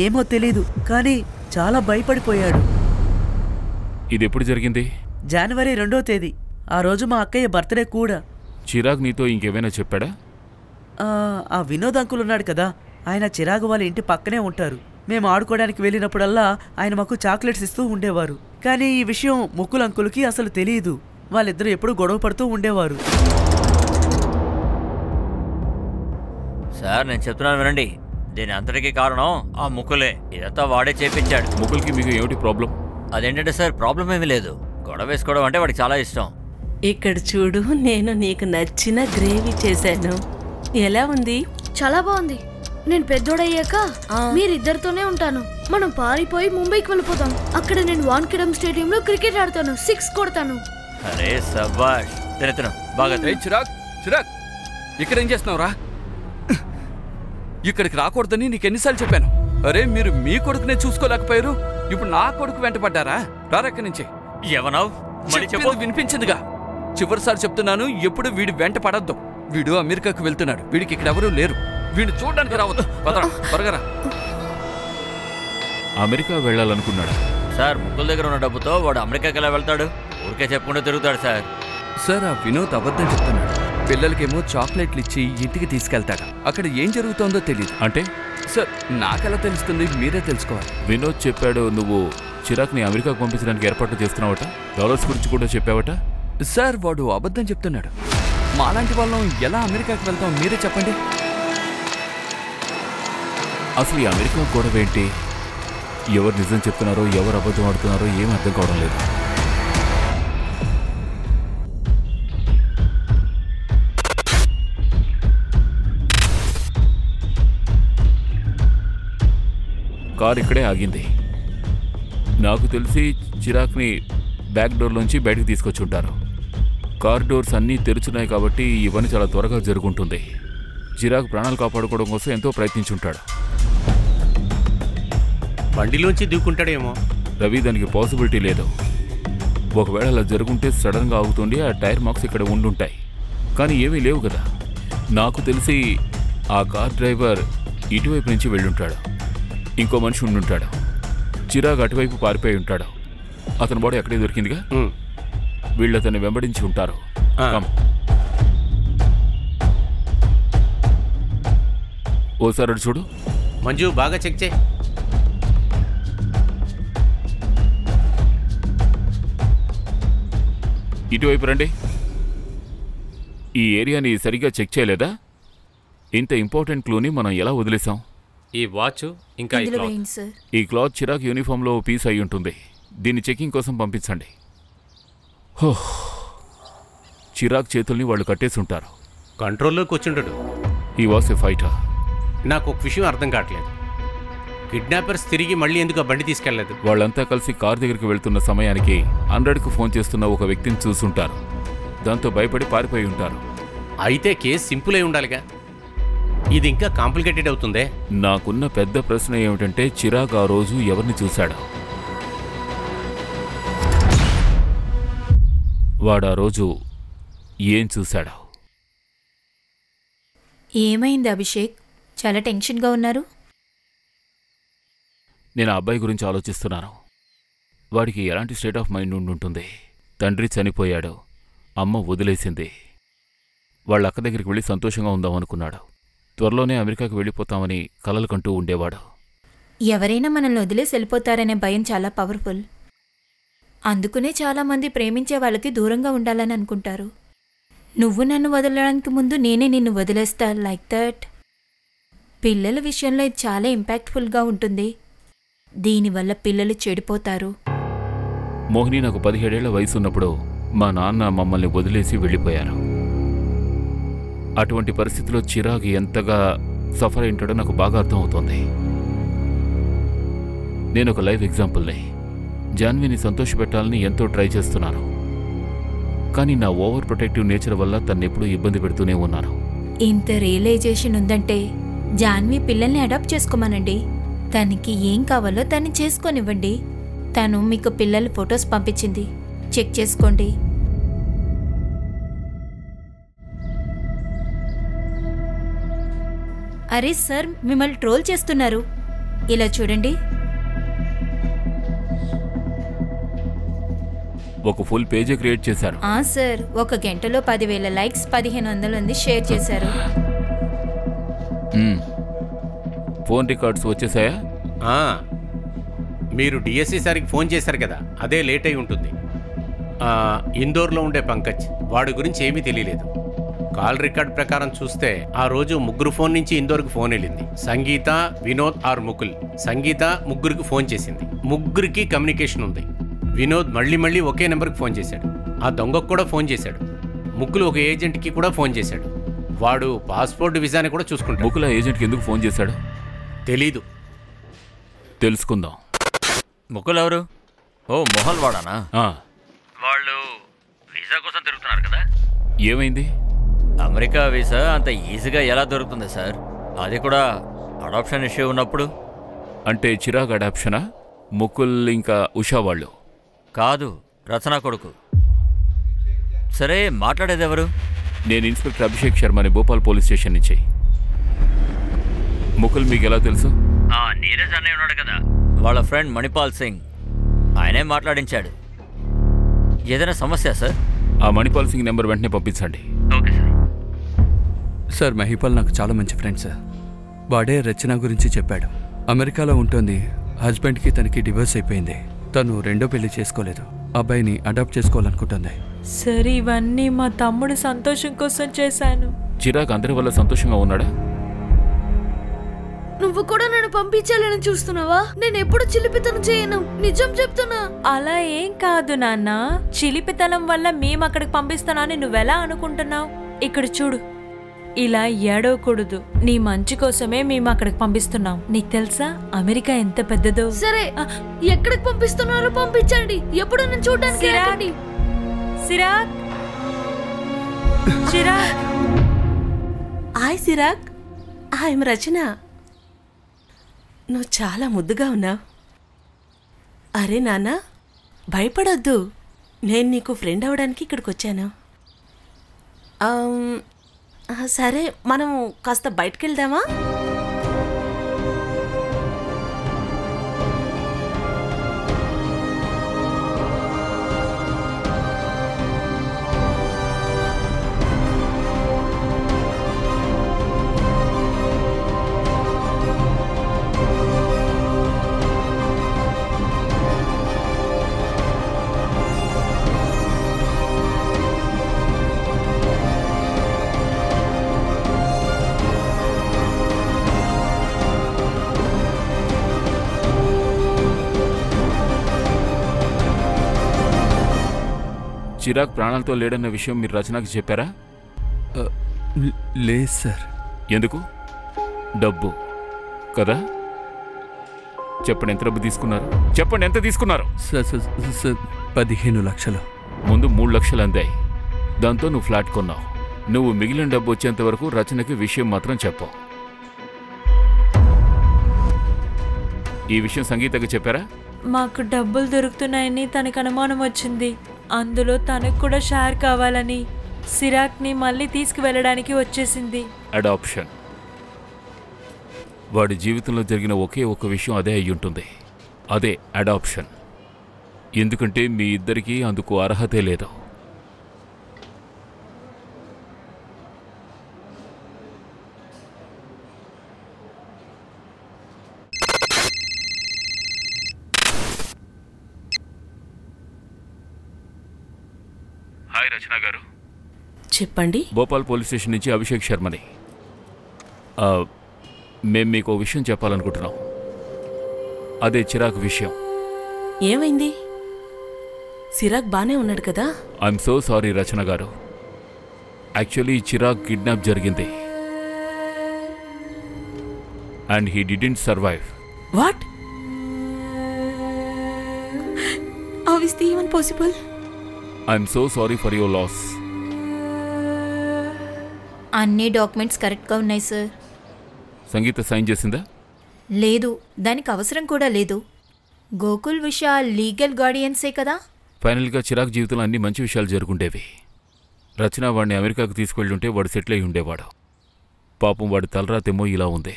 Speaker 5: ఏమో తెలీదు, కానీ చాలా భయపడిపోయాడు.
Speaker 2: ఇది ఎప్పుడు జరిగింది?
Speaker 5: జనవరి 2వ తేదీ. ఆ రోజు మా అక్కయ్య బర్త్డే కూడా.
Speaker 2: చిరాగ్ నీతో ఇంకేమైనా చెప్పాడా?
Speaker 5: ఆ వినోద్ అంకుల్ ఉన్నాడు కదా, ఆయన చిరాగ్ వాళ్ళ ఇంటి పక్కనే ఉంటారు. మేము ఆడుకోవడానికి వెళ్ళినప్పుడల్లా ఆయన మాకు చాక్లెట్స్ ఇస్తూ ఉండేవారు. కానీ ఈ విషయం ముకుల్ అంకుల్కి అసలు తెలియదు. వాళ్ళిద్దరూ ఎప్పుడూ గొడవ పడుతూ ఉండేవారు.
Speaker 3: సార్ నేను చెప్తున్నాను వినండి, దీని అంతటికీ కారణం ఆ ముకులే. ఇదంతా వాడే చేపించాడు.
Speaker 2: ముకుల్కి మీకు ఏమిటి ప్రాబ్లం?
Speaker 3: అదేంటంటే సార్, ప్రాబ్లం ఏమీ లేదు. గొడవ వేసుకోవడం అంటే వాడికి చాలా ఇష్టం.
Speaker 10: ఇక్కడ చూడు, నేను నీకు నచ్చిన గ్రేవీ చేశాను. ఎలా ఉంది?
Speaker 1: చాలా బాగుంది. నేను పెద్దోడయ్యాక మీరిద్దరితోనే ఉంటాను. మనం పారిపోయి ముంబైకి వెళ్ళిపోతాం. అక్కడ నేను వాన్ఖేడెం స్టేడియంలో క్రికెట్ ఆడతాను, 6 కొడతాను.
Speaker 3: అరే సబాష్, తిను బాగా.
Speaker 7: చిరాగ్ చిరాగ్, ఇక్కడ ఏం చేస్తున్నావురా? ఇక్కడికి రాకూడదని నీకెన్నిసార్లు చెప్పాను. అరే మీరు మీ కొడుకునే చూసుకోలేకపోయారు, ఇప్పుడు నా కొడుకు వెంట పడ్డారా? రారెక్కడి నుంచి.
Speaker 3: ఏమన్నావు?
Speaker 7: వినిపించిందిగా. చివరిసారి చెప్తున్నాను, ఎప్పుడు వీడి వెంట పడద్దు. వీడు అమెరికాకు వెళ్తున్నాడు, వీడికి ఇక్కడ ఎవరూ లేరు. వీడిని చూడడానికి రావద్దు. త్వరగా.
Speaker 2: అమెరికా వెళ్ళాలనుకున్నాడు
Speaker 3: సార్. ముక్కుల దగ్గర ఉన్న డబ్బుతో వాడు అమెరికాకి ఎలా వెళ్తాడు? ఊరికే చెప్పుకుంటూ తిరుగుతాడు సార్.
Speaker 7: సార్ ఆ వినోద్ అబద్ధం చెప్తున్నాడు. పిల్లలకేమో చాక్లెట్లు ఇచ్చి ఇంటికి తీసుకెళ్తాడు. అక్కడ ఏం జరుగుతోందో తెలియదు.
Speaker 2: అంటే
Speaker 7: సార్ నాకెలా తెలుస్తుంది? మీరే తెలుసుకోవాలి.
Speaker 2: వినోద్ చెప్పాడు నువ్వు చిరాగ్ని అమెరికాకు పంపించడానికి ఏర్పాట్లు చేస్తున్నావట. డాలర్స్ గురించి కూడా చెప్పావట.
Speaker 7: సార్ వాడు అబద్ధం చెప్తున్నాడు. మాలాంటి వాళ్ళం ఎలా అమెరికాకి వెళ్తాం మీరే చెప్పండి.
Speaker 2: అసలు ఈ అమెరికా గొడవ ఏంటి? ఎవరు నిజం చెప్తున్నారో ఎవరు అబద్ధం ఆడుతున్నారో ఏం అర్థం కావడం లేదు. కార్ ఇక్కడే ఆగింది. నాకు తెలిసి చిరాగ్ని బ్యాక్ డోర్లోంచి బయటకు తీసుకొచ్చి ఉంటారు. కార్ డోర్స్ అన్నీ తెరుచున్నాయి కాబట్టి ఇవన్నీ చాలా త్వరగా జరుగుంటుంది. చిరాగ్ ప్రాణాలు కాపాడుకోవడం కోసం ఎంతో ప్రయత్నించుంటాడు.
Speaker 4: బండిలోంచి దూకుంటాడేమో.
Speaker 2: రవి, దానికి పాసిబిలిటీ లేదు. ఒకవేళ అలా జరుగుంటే సడన్గా ఆగుతుండి ఆ టైర్ మార్క్స్ ఇక్కడ ఉండుంటాయి. కానీ ఏమీ లేవు కదా. నాకు తెలిసి ఆ కార్ డ్రైవర్ ఇటువైపు నుంచి వెళ్ళుంటాడు. ఇంకో మనిషి ఉండుంటాడు. చిరాగ్ అటువైపు పారిపోయి ఉంటాడు. అతని బాడీ అక్కడే దొరికిందిగా. వీళ్ళు అతన్ని వెంబడించి ఉంటారు. ఓసారి అటు చూడు.
Speaker 4: మంజు బాగా చెక్ చేయి.
Speaker 2: ఇటువైపు రండి. ఈ ఏరియాని సరిగ్గా చెక్ చేయలేదా? ఇంత ఇంపార్టెంట్ క్లూని మనం ఎలా వదిలేసాం?
Speaker 4: ఈ వాచ్ ఇంకా
Speaker 2: ఈ క్లాత్ చిరాగ్ యూనిఫామ్లో పీస్ అయి ఉంటుంది. దీన్ని చెకింగ్ కోసం పంపించండి. చిరాగ్ చేతుల్ని వాళ్ళు కట్టేసి ఉంటారు.
Speaker 4: కంట్రోల్లోకి వచ్చింటాడు.
Speaker 2: ఈ వాస్ ఎ ఫైటర్.
Speaker 4: నాకు ఒక విషయం అర్థం కావట్లేదు. కిడ్నాపర్స్ తిరిగి మళ్ళీ ఎందుకు బండి తీసుకెళ్లేదు?
Speaker 2: వాళ్ళంతా కలిసి కార్ దగ్గరికి వెళ్తున్న సమయానికి 100కు ఫోన్ చేస్తున్న ఒక వ్యక్తిని చూసుంటారు. దాంతో భయపడి పారిపోయి ఉంటారు.
Speaker 4: అయితే కేసు సింపుల్ అయి ఉండాలిగా. ఇది ఇంకా కాంప్లికేటెడ్ అవుతుందే.
Speaker 2: నాకున్న పెద్ద ప్రశ్న ఏమిటంటే చిరాగ్ ఆ రోజు ఎవరిని చూశాడు? వాడు ఆ రోజు ఏం చూశాడో.
Speaker 9: ఏమైంది అభిషేక్? చాలా టెన్షన్గా ఉన్నారు.
Speaker 2: నేను ఆ అబ్బాయి గురించి ఆలోచిస్తున్నాను. వాడికి ఎలాంటి స్టేట్ ఆఫ్ మైండ్ ఉండుంటుంది? తండ్రి చనిపోయాడు, అమ్మ వదిలేసింది. వాళ్ళ అక్క దగ్గరికి వెళ్ళి సంతోషంగా ఉందామనుకున్నాడు. త్వరలోనే అమెరికాకు వెళ్ళిపోతామని కలలు కంటూ ఉండేవాడు.
Speaker 9: ఎవరైనా మనల్ని వదిలేసి వెళ్ళిపోతారనే భయం చాలా పవర్ఫుల్. అందుకునే చాలామంది ప్రేమించే వాళ్ళకి దూరంగా ఉండాలని అనుకుంటారు. నువ్వు నన్ను వదలడానికి ముందు నేనే నిన్ను వదిలేస్తా, లైక్ దట్. పిల్లల విషయంలో ఇది చాలా ఇంపాక్ట్ఫుల్గా ఉంటుంది. దీనివల్ల పిల్లలు చెడిపోతారు.
Speaker 2: మోహిని నాకు 17 ఏళ్ల వయసున్నప్పుడు మా నాన్న మమ్మల్ని వదిలేసి వెళ్ళిపోయారు. అటువంటి పరిస్థితిలో చిరాగ్ ఎంతగా సఫర్ అయింటాడో నాకు బాగా అర్థమవుతోంది. నేను ఒక లైవ్ ఎగ్జాంపుల్ని. జాన్వీని సంతోషపెట్టాలని ఎంతో ట్రై చేస్తున్నాను. కానీ నా ఓవర్ ప్రొటెక్టివ్ నేచర్ వల్ల తన్నెప్పుడూ ఇబ్బంది పెడుతూనే ఉన్నాను.
Speaker 9: ఇంత రియలైజేషన్ ఉందంటే జాన్వీ పిల్లల్ని అడాప్ట్ చేసుకోమనండి. తనకి ఏం కావాలో తన్ని చేసుకోనివ్వండి. తను మీకు పిల్లల ఫొటోస్ పంపించింది, చెక్ చేసుకోండి. అరే సార్, మిమ్మల్ని ట్రోల్ చేస్తున్నారు. ఇలా చూడండి.
Speaker 2: ఒక ఫుల్ పేజీ క్రియేట్ చేశారు.
Speaker 9: సార్, ఒక గంటలో 10,000 లైక్స్, 1500 మంది షేర్ చేశారు.
Speaker 2: ఫోన్ రికార్డ్స్ వచ్చేసాయా?
Speaker 4: మీరు డిఎస్సి సార్కి ఫోన్ చేశారు కదా, అదే లేట్ అయి ఉంటుంది. ఇందోర్లో ఉండే పంకజ్, వాడి గురించి ఏమీ తెలియలేదు. కాల్ రికార్డ్ ప్రకారం చూస్తే ఆ రోజు 3 ఫోన్ నుంచి ఇందోర్కి ఫోన్ వెళ్ళింది. సంగీత, వినోద్ ఆర్ ముకుల్. సంగీత 3కి ఫోన్ చేసింది. 3కి కమ్యూనికేషన్ ఉంది. వినోద్ మళ్ళీ ఒకే నెంబర్కి ఫోన్ చేశాడు. ఆ దొంగకు కూడా ఫోన్ చేశాడు. ముకుల్ ఒక ఏజెంట్కి కూడా ఫోన్ చేశాడు. వాడు పాస్పోర్ట్ వీసాని కూడా చూసుకుంటాడు.
Speaker 2: ముకుల్ ఆ ఏజెంట్కి ఎందుకు ఫోన్ చేశాడు?
Speaker 4: తెలీదు.
Speaker 2: తెలుసుకుందాం.
Speaker 3: ముకుల్ ఎవరు? ఓ, మొహల్ వాడానా? వాళ్ళు వీసా కోసం తిరుగుతున్నారు కదా.
Speaker 2: ఏమైంది?
Speaker 3: అమెరికా వీసా అంత ఈజీగా ఎలా దొరుకుతుంది సార్? అది కూడా అడాప్షన్ ఇష్యూ ఉన్నప్పుడు.
Speaker 2: అంటే చిరాగ్ అడాప్షనా? ముకుల్ ఇంకా ఉషా వాళ్ళు?
Speaker 3: కాదు, రచన కొడుకు. సరే, మాట్లాడేది ఎవరు?
Speaker 2: నేను ఇన్స్పెక్టర్ అభిషేక్ శర్మని, భోపాల్ పోలీస్ స్టేషన్ నుంచి. ముకుల్ మీకు ఎలా తెలుసు?
Speaker 3: నీరజ్ అన్నయ్య ఉన్నాడు కదా, వాళ్ళ ఫ్రెండ్ మణిపాల్ సింగ్, ఆయనే మాట్లాడించాడు. ఏదైనా సమస్య సార్?
Speaker 2: ఆ మణిపాల్ సింగ్ నెంబర్ వెంటనే పంపించండి.
Speaker 3: Okay sir.
Speaker 7: సార్, మహిపాల్ నాకు చాలా మంచి ఫ్రెండ్ సార్. వాడే రచన గురించి చెప్పాడు. అమెరికాలో ఉంటుంది. హస్బెండ్కి తనకి డివోర్స్ అయిపోయింది. తను రెండో పెళ్లి చేసుకోలేదు. అబ్బాయిని అడాప్ట్ చేసుకోవాలనుకుంటుంది.
Speaker 6: సరే, ఇవన్నీ మా తమ్ముడు సంతోషం కోసం చేశాను.
Speaker 2: చిరాగ్ అందరి వల్ల సంతోషంగా ఉన్నాడా?
Speaker 1: నువ్వు కూడా నన్ను పంపించాలని చూస్తున్నావా? నేను ఎప్పుడు చిలిపితనం చేయను, నిజం చెప్తున్నా.
Speaker 6: అలా ఏం కాదు నాన్న. చిలిపితనం వల్ల మేము అక్కడికి పంపిస్తానని నువ్వెలా అనుకుంటున్నావు? ఇక్కడ చూడు, ఇలా ఏడవకూడదు. నీ మంచి కోసమే మేము అక్కడికి పంపిస్తున్నాం. నీకు తెలుసా అమెరికా ఎంత పెద్దదో?
Speaker 1: సరే, ఎక్కడికి పంపిస్తున్నారో పంపించండి. ఎప్పుడు నేను చూడడానికి రండి.
Speaker 6: సిరాగ్, చిరాగ్.
Speaker 10: హాయ్ సిరాగ్, ఐఎమ్ రచన. నువ్వు చాలా ముద్దుగా ఉన్నావు. అరే నాన్న, భయపడొద్దు. నేను నీకు ఫ్రెండ్ అవ్వడానికి ఇక్కడికి వచ్చాను. సరే, మనం కాస్త బయటకు వెళ్దామా?
Speaker 2: చిరాగ్ ప్రాణాలతో లేడన్న విషయం మీరు రచనకి చెప్పారా?
Speaker 7: లేదు సార్.
Speaker 2: ఎందుకు? డబ్బు కదా? చెప్పండి, ఎంత డబ్బు తీసుకున్నారు? చెప్పండి, ఎంత తీసుకున్నారు?
Speaker 7: సార్ 15 లక్షలు.
Speaker 2: ముందు 3 లక్షలు అందాయి. దాంతో నువ్వు ఫ్లాట్ కొన్నావు. నువ్వు మిగిలిన డబ్బు వచ్చేంత వరకు రచనకి విషయం మాత్రం చెప్పు. ఈ విషయం సంగీతకి చెప్పారా?
Speaker 6: మాకు డబ్బులు దొరుకుతున్నాయని తనకు అనుమానం వచ్చింది. అందులో తనకు కూడా షేర్ కావాలని సిరాక్ని మళ్ళీ తీసుకువెళ్ళడానికి వచ్చేసింది.
Speaker 2: అడాప్షన్. వాడి జీవితంలో జరిగిన ఒకే ఒక విషయం అదే అయ్యుంటుంది. అదే అడాప్షన్. ఎందుకంటే మీ ఇద్దరికీ అందుకు అర్హతే లేదు. హాయ్ రచన గారు.
Speaker 10: చెప్పండి.
Speaker 2: భోపాల్ పోలీస్ స్టేషన్ నుంచి అభిషేక్ శర్మని. మేము మీకు విషయం చెప్పాలనుకుంటున్నాం. అదే చిరాక్ విషయం.
Speaker 10: ఏమైంది? సిరాక్ బానే ఉన్నాడు కదా?
Speaker 2: ఐఎమ్ సో సారీ రచన గారు. యాక్చువల్లీ చిరాక్ కిడ్నాప్ జరిగింది and he didn't survive.
Speaker 10: What? How is this even possible?
Speaker 2: I'm so sorry for your loss.
Speaker 9: అన్ని డాక్యుమెంట్స్ కరెక్ట్గా ఉన్నాయి సార్.
Speaker 2: సంగీత సైన్ చేసిందా?
Speaker 9: లేదు, దానికి అవసరం కూడా లేదు. గోకుల్ విశాల్ లీగల్ గార్డియన్సే కదా.
Speaker 2: ఫైనల్గా చిరాక్ జీవితంలో అన్ని మంచి విషయాలు జరుగుండేవి. రచన వాడిని అమెరికాకు తీసుకెళ్ళుంటే వాడు సెటిల్ అయి ఉండేవాడు. పాపం వాడి తలరాతేమో ఇలా ఉంది.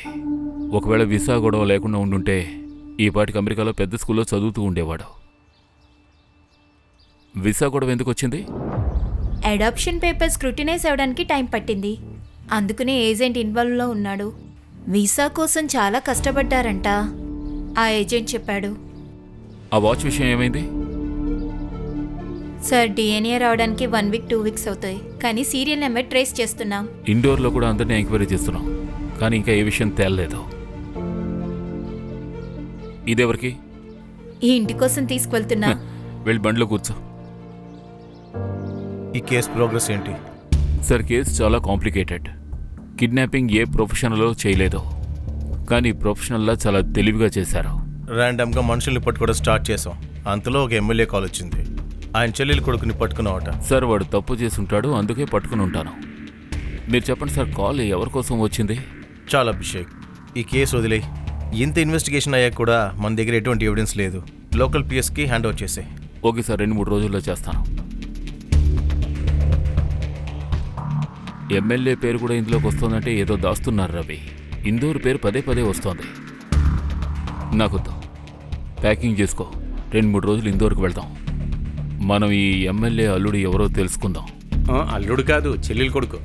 Speaker 2: ఒకవేళ వీసా గొడవ లేకుండా ఉండుంటే ఈ పాటికి అమెరికాలో పెద్ద స్కూల్లో చదువుతూ ఉండేవాడు. వీసా గొడవ ఎందుకు వచ్చింది?
Speaker 9: అడాప్షన్ పేపర్ స్క్రూటినైజ్ అవ్వడానికి టైం పట్టింది. అందుకనే ఏజెంట్ ఇన్వాల్వ్లో ఉన్నాడు. వీసా కోసం చాలా కష్టపడ్డారంట, ఆ ఏజెంట్ చెప్పాడు.
Speaker 2: ఆ వాచ్ విషయం ఏమైంది?
Speaker 9: సార్, డిఎన్ఏ రావడానికి 1 వీక్ 2 వీక్స్ అవుతాయి, కానీ సీరియల్ నెంబర్ ట్రేస్ చేస్తున్నాం.
Speaker 2: ఇండోర్లో కూడా అందరినీ ఎంక్వైరీ చేస్తున్నాం, కానీ ఇంకా ఏ విషయం తేలలేదు. ఇదెవరికి?
Speaker 9: ఈ ఇంటి కోసం తీసుకువెళ్తున్నా.
Speaker 2: వెళ్ళి బండిలో కూర్చో.
Speaker 8: ఈ కేసు ప్రోగ్రెస్ ఏంటి?
Speaker 2: సార్, కేసు చాలా కాంప్లికేటెడ్. కిడ్నాపింగ్ ఏ ప్రొఫెషనల్లో చేయలేదు, కానీ ప్రొఫెషనల్లా చాలా తెలివిగా చేశారు.
Speaker 8: ర్యాండమ్గా మనుషుల్ని పట్టుకోవడం స్టార్ట్ చేసాం. అంతలో ఒక ఎమ్మెల్యే కాల్ వచ్చింది. ఆయన చెల్లెలు కొడుకుని పట్టుకున్నావట.
Speaker 2: సార్, వాడు తప్పు చేసి ఉంటాడు, అందుకే పట్టుకుని ఉంటాను. మీరు చెప్పండి సార్, కాల్ ఎవరి కోసం వచ్చింది?
Speaker 8: చాలా అభిషేక్, ఈ కేసు వదిలేయి. ఇంత ఇన్వెస్టిగేషన్ అయ్యాక కూడా మన దగ్గర ఎటువంటి ఎవిడెన్స్ లేదు. లోకల్ పిఎస్కి హ్యాండ్ ఓవర్ చేసే.
Speaker 2: ఓకే సార్, 2-3 రోజుల్లో చేస్తాను. ఎమ్మెల్యే పేరు కూడా ఇందులోకి వస్తుందంటే ఏదో దాస్తున్నారు రవి. ఇందూరు పేరు పదే పదే వస్తోంది. నాకొద్దు, ప్యాకింగ్ చేసుకో. 2-3 రోజులు ఇందూరుకు వెళ్దాం. మనం ఈ ఎమ్మెల్యే అల్లుడు ఎవరో తెలుసుకుందాం.
Speaker 4: అల్లుడు కాదు, చెల్లెలు కొడుకు.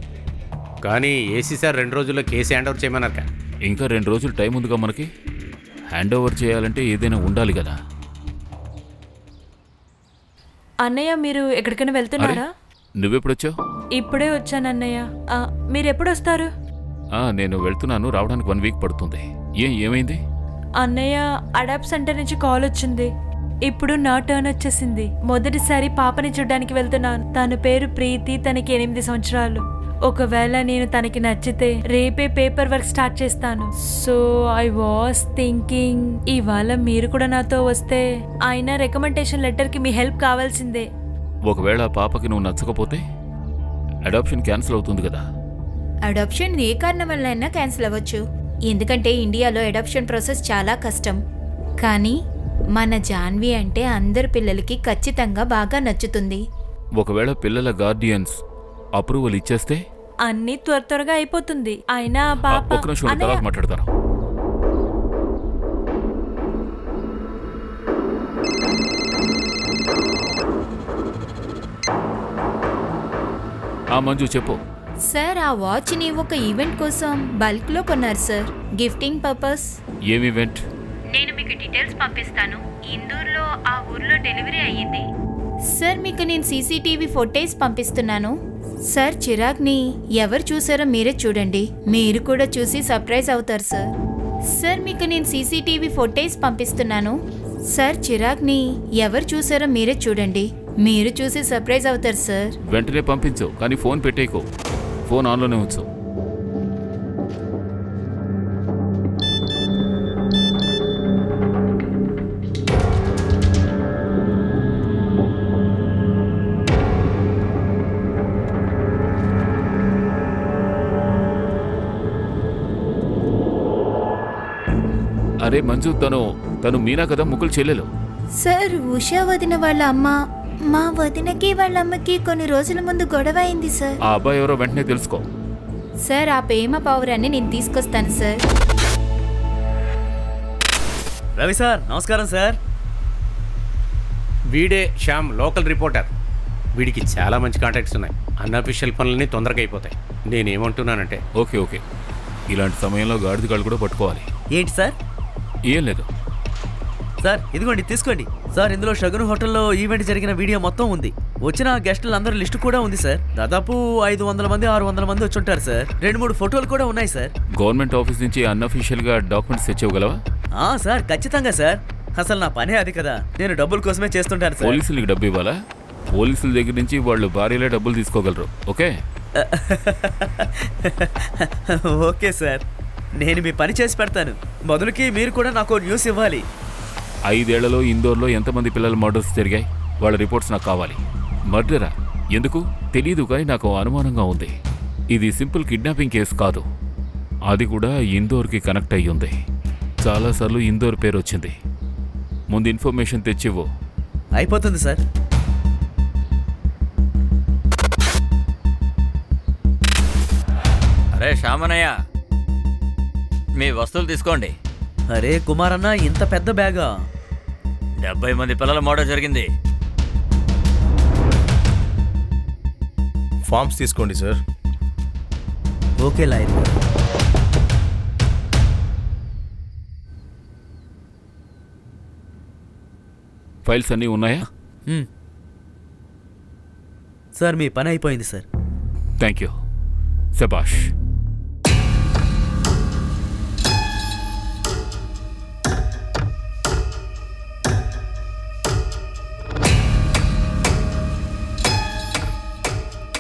Speaker 4: కానీ ఏసీ సార్ 2 రోజుల్లో కేసు హ్యాండ్ ఓవర్ చేయమన్నారట.
Speaker 2: ఇంకా 2 రోజులు టైం ఉందిగా మనకి. హ్యాండ్ ఓవర్ చేయాలంటే ఏదైనా ఉండాలి కదా.
Speaker 6: అన్నయ్య, మీరు ఎక్కడికైనా వెళ్తున్నారా?
Speaker 2: నువ్వెప్పుడొచ్చావు?
Speaker 6: ఇప్పుడే వచ్చాను అన్నయ్య. మీరు ఎప్పుడు వస్తారు?
Speaker 2: నేను వెళ్తున్నాను, రావడానికి 1 వీక్ పడుతుంది. ఏమైంది?
Speaker 6: అన్నయ్య, అడాప్ట్ సెంటర్ నుంచి కాల్ వచ్చింది. ఇప్పుడు నా టర్న్ వచ్చేసింది. మొదటిసారి పాపని చూడ్డానికి వెళ్తున్నాను. తన పేరు ప్రీతి, తనకి 8 సంవత్సరాలు. ఒకవేళ నేను తనకి నచ్చితే రేపే పేపర్ వర్క్ స్టార్ట్ చేస్తాను. సో ఐ వాస్ థింకింగ్ ఇవాళ మీరు కూడా నాతో వస్తే. ఆయన రికమెండేషన్ లెటర్కి మీ హెల్ప్ కావాల్సిందే.
Speaker 2: ఒకవేళ పాపకి నువ్వు నచ్చకపోతే అడాప్షన్ క్యాన్సిల్ అవుతుంది కదా.
Speaker 9: అడాప్షన్ ఏ కారణం వల్ల అయినా క్యాన్సిల్ అవ్వచ్చు, ఎందుకంటే ఇండియాలో అడాప్షన్ ప్రాసెస్ చాలా కష్టం. కానీ మన జాన్వి అంటే అందరి పిల్లలకి ఖచ్చితంగా బాగా నచ్చుతుంది.
Speaker 2: ఒకవేళ పిల్లల గార్డియన్స్ అప్రూవల్ ఇచ్చేస్తే
Speaker 6: అన్ని త్వరగా అయిపోతుంది. అయినా పాప.
Speaker 2: ఒక్క నిమిషం, తర్వాత మాట్లాడతాను. మంజు చెప్పు.
Speaker 9: సార్, ఆ వాచ్ని ఒక ఈవెంట్ కోసం బల్క్లో కొన్నారు సార్, గిఫ్టింగ్ పర్పస్.
Speaker 2: ఏం ఈవెంట్?
Speaker 9: నేను మీకు డీటెయిల్స్ పంపిస్తాను. ఇందూర్లో ఆ ఊర్లో డెలివరీ అయ్యింది సార్. మీకు నేను సీసీటీవీ ఫుటేజ్ పంపిస్తున్నాను సార్. చిరాగ్ని ఎవరు చూసారో మీరే చూడండి, మీరు కూడా చూసి సర్ప్రైజ్ అవుతారు సార్. సార్, మీకు నేను సీసీటీవీ ఫుటేజ్ పంపిస్తున్నాను సార్. చిరాగ్ని ఎవరు చూసారో మీరే చూడండి, మీరు చూసి సర్ప్రైజ్ అవుతారు సార్.
Speaker 2: వెంటనే పంపించు, కానీ ఫోన్ పెట్టేయకు. ఫోన్ ఆన్లోనే ఉంచు. అరే మంజు, తను మీనా కదా, ముగ్గులు చెల్లెలు.
Speaker 9: సార్, ఉషా వదిన వాళ్ళ అమ్మ మా వదినకి వాళ్ళ అమ్మకి కొన్ని రోజుల ముందు గొడవ అయింది సార్.
Speaker 2: ఆ అబ్బాయి ఎవరో వెంటనే తెలుసుకో.
Speaker 9: సార్ ఆ ప్రేమ పౌరాన్ని నేను తీసుకొస్తాను సార్.
Speaker 5: రవి సార్ నమస్కారం సార్.
Speaker 4: వీడే శ్యామ్, లోకల్ రిపోర్టర్. వీడికి చాలా మంచి కాంటాక్ట్స్ ఉన్నాయి. అన్అఫీషియల్ పనులన్నీ తొందరగా అయిపోతాయి. నేనేమంటున్నానంటే
Speaker 2: ఓకే ఓకే, ఇలాంటి సమయంలో గాడిద కాళ్ళు కూడా పట్టుకోవాలి.
Speaker 5: ఏంటి సార్?
Speaker 2: ఏం లేదు
Speaker 5: సార్, ఇదిగోండి తీసుకోండి సార్. ఇందులో షగున్ హోటల్లో ఈవెంట్ జరిగిన వీడియో మొత్తం ఉంది. వచ్చిన గెస్టులు అందరి లిస్టు కూడా ఉంది సార్. దాదాపు 500 మంది 600 మంది వచ్చుంటారు సార్. 2-3 ఫోటోలు కూడా ఉన్నాయి సార్.
Speaker 2: గవర్నమెంట్ ఆఫీస్ నుంచి అన్అఫీషియల్ గా డాక్యుమెంట్స్ తెచ్చివ్వగలవా?
Speaker 5: సార్ ఖచ్చితంగా సార్. అసలు నా పనే అది కదా, నేను డబ్బుల కోసమే చేస్తుంటాను సార్.
Speaker 2: పోలీసులకి డబ్బు ఇవ్వాలా? పోలీసుల దగ్గర నుంచి వాళ్ళు భారీలే డబ్బులు తీసుకోగలరు. ఓకే
Speaker 5: ఓకే సార్, నేను మీ పని చేసి పెడతాను. మొదలుకి మీరు కూడా నాకు న్యూస్ ఇవ్వాలి.
Speaker 2: 5 ఏళ్లలో ఇందోర్లో ఎంతమంది పిల్లల మర్డర్స్ జరిగాయి? వాళ్ళ రిపోర్ట్స్ నాకు కావాలి. మర్డరా? ఎందుకు తెలియదు, కానీ నాకు అనుమానంగా ఉంది. ఇది సింపుల్ కిడ్నాపింగ్ కేసు కాదు, అది కూడా ఇందోర్కి కనెక్ట్ అయ్యి ఉంది. చాలాసార్లు ఇందోర్ పేరు వచ్చింది. ముందు ఇన్ఫర్మేషన్ తెచ్చివ్వు.
Speaker 5: అయిపోతుంది సార్.
Speaker 3: అరే శ్యామనయ్య, మీ వస్తువులు తీసుకోండి.
Speaker 5: అరే కుమార్ అన్న, ఇంత పెద్ద బ్యాగా?
Speaker 3: 70 మంది పిల్లల మర్డర్ జరిగింది.
Speaker 8: ఫార్మ్స్ తీసుకోండి సార్.
Speaker 5: Okay lawyer.
Speaker 2: ఫైల్స్ అన్నీ ఉన్నాయా?
Speaker 5: సార్ మీ పని అయిపోయింది సార్.
Speaker 2: Thank you. శభాష్.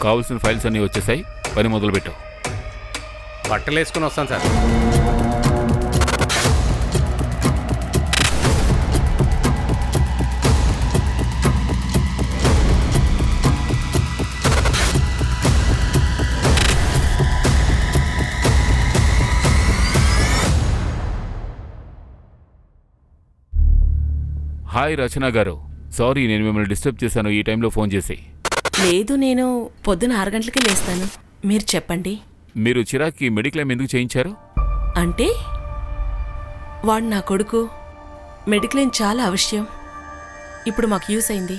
Speaker 2: కావాల్సిన ఫైల్స్ అన్నీ వచ్చేసాయి, పని మొదలుపెట్టు.
Speaker 4: బట్టలు వేసుకుని వస్తాను సార్.
Speaker 2: హాయ్ రచన గారు, సారీ నేను మిమ్మల్ని డిస్టర్బ్ చేశాను ఈ టైంలో ఫోన్ చేసి.
Speaker 10: లేదు, నేను పొద్దున 6 గంటలకి లేస్తాను. మీరు చెప్పండి.
Speaker 2: మీరు చిరాక్కి మెడిక్లెయిమ్ ఎందుకు చేయించారు?
Speaker 10: అంటే వాడు నా కొడుకు. మెడిక్లెయిమ్ చాలా అవశ్యం. ఇప్పుడు మాకు యూస్ అయింది.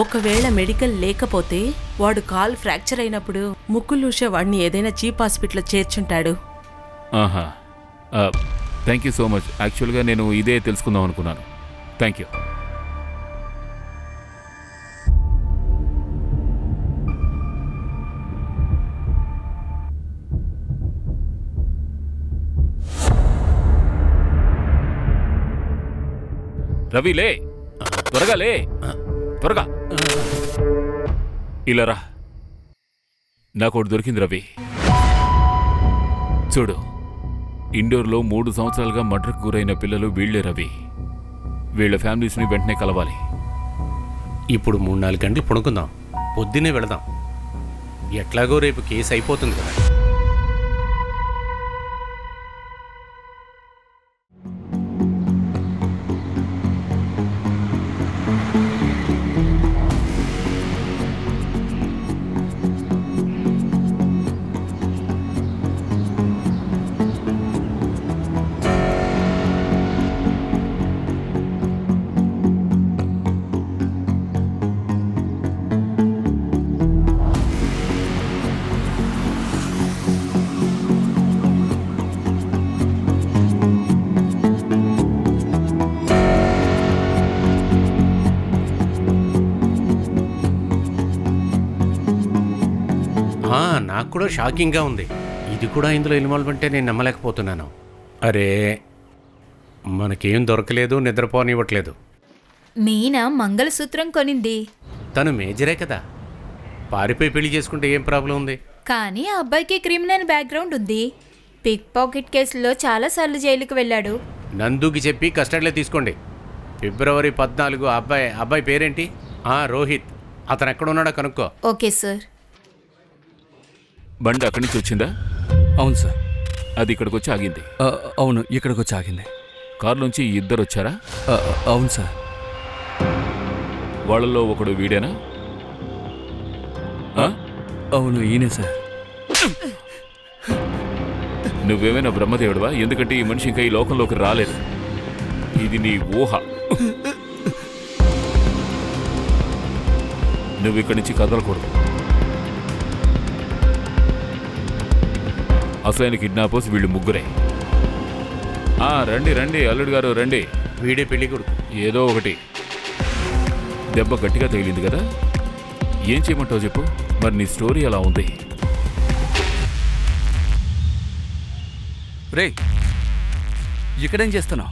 Speaker 10: ఒకవేళ మెడికల్ లేకపోతే వాడు కాల్ ఫ్రాక్చర్ అయినప్పుడు ముక్కులూష వాడిని ఏదైనా చీప్ హాస్పిటల్లో చేర్చుంటాడు.
Speaker 2: ఆహా, థ్యాంక్ యూ సో మచ్. యాక్చువల్గా నేను ఇదే తెలుసుకుందాం అనుకున్నాను. Thank you. రవి లే, త్వరగా లే, త్వరగా. ఇలా రా, నాకు ఒకటి దొరికింది రవి. చూడు, ఇండోర్లో 3 సంవత్సరాలుగా మర్డర్కు గురైన పిల్లలు వీళ్లే రవి. వీళ్ళ ఫ్యామిలీస్ని వెంటనే కలవాలి.
Speaker 4: ఇప్పుడు 3-4 గంటలు పడుకుందాం, పొద్దున్నే వెళదాం. ఎట్లాగో రేపు కేసు అయిపోతుంది కదా. నాకు కూడా షాకింగ్గా ఉంది. ఇది కూడా ఇందులో ఇన్వాల్వ్మెంటే నేను నమ్మలేకపోతున్నాను. అరే, మనకేం దొరకలేదు, నిద్రపోనివ్వట్లేదు.
Speaker 9: మీనా మంగళసూత్రం కొనింది.
Speaker 4: తను మేజరే కదా, పారిపోయి పెళ్లి చేసుకుంటే ఏం ప్రాబ్లం ఉంది?
Speaker 9: కానీ ఆ అబ్బాయికి క్రిమినల్ బ్యాక్గ్రౌండ్ ఉంది. పిక్ పాకెట్ కేసులో చాలాసార్లు జైలుకు వెళ్ళాడు.
Speaker 4: నందుకి చెప్పి కస్టడీలో తీసుకోండి. ఫిబ్రవరి 14 అబ్బాయి పేరేంటి? రోహిత్. అతను ఎక్కడున్నాడో కనుక్కో.
Speaker 9: Okay sir.
Speaker 2: బండి అక్కడి నుంచి వచ్చిందా?
Speaker 7: అవును సార్.
Speaker 2: అది ఇక్కడికి వచ్చి ఆగింది?
Speaker 7: అవును, ఇక్కడికి వచ్చి ఆగింది.
Speaker 2: కారులోంచి 2 వచ్చారా?
Speaker 7: అవును సార్.
Speaker 2: వాళ్ళలో ఒకడు వీడేనా?
Speaker 7: అవును, ఈయనే సార్.
Speaker 2: నువ్వేమైనా బ్రహ్మదేవుడివా? ఎందుకంటే ఈ మనిషి ఇంకా ఈ లోకంలోకి రాలేదు. ఇది నీ ఊహ. నువ్వు ఇక్కడి నుంచి కదలకూడదు. అసలైన కిడ్నాపర్స్ వీళ్ళు ముగ్గురే. రండి రండి అల్లుడు గారు రండి.
Speaker 4: వీడే పెళ్లి కొడుకు.
Speaker 2: ఏదో ఒకటి. దెబ్బ గట్టిగా తగిలింది కదా, ఏం చేయమంటావు చెప్పు. మరి నీ స్టోరీ అలా ఉంది.
Speaker 7: రే, ఇక్కడేం చేస్తున్నావు?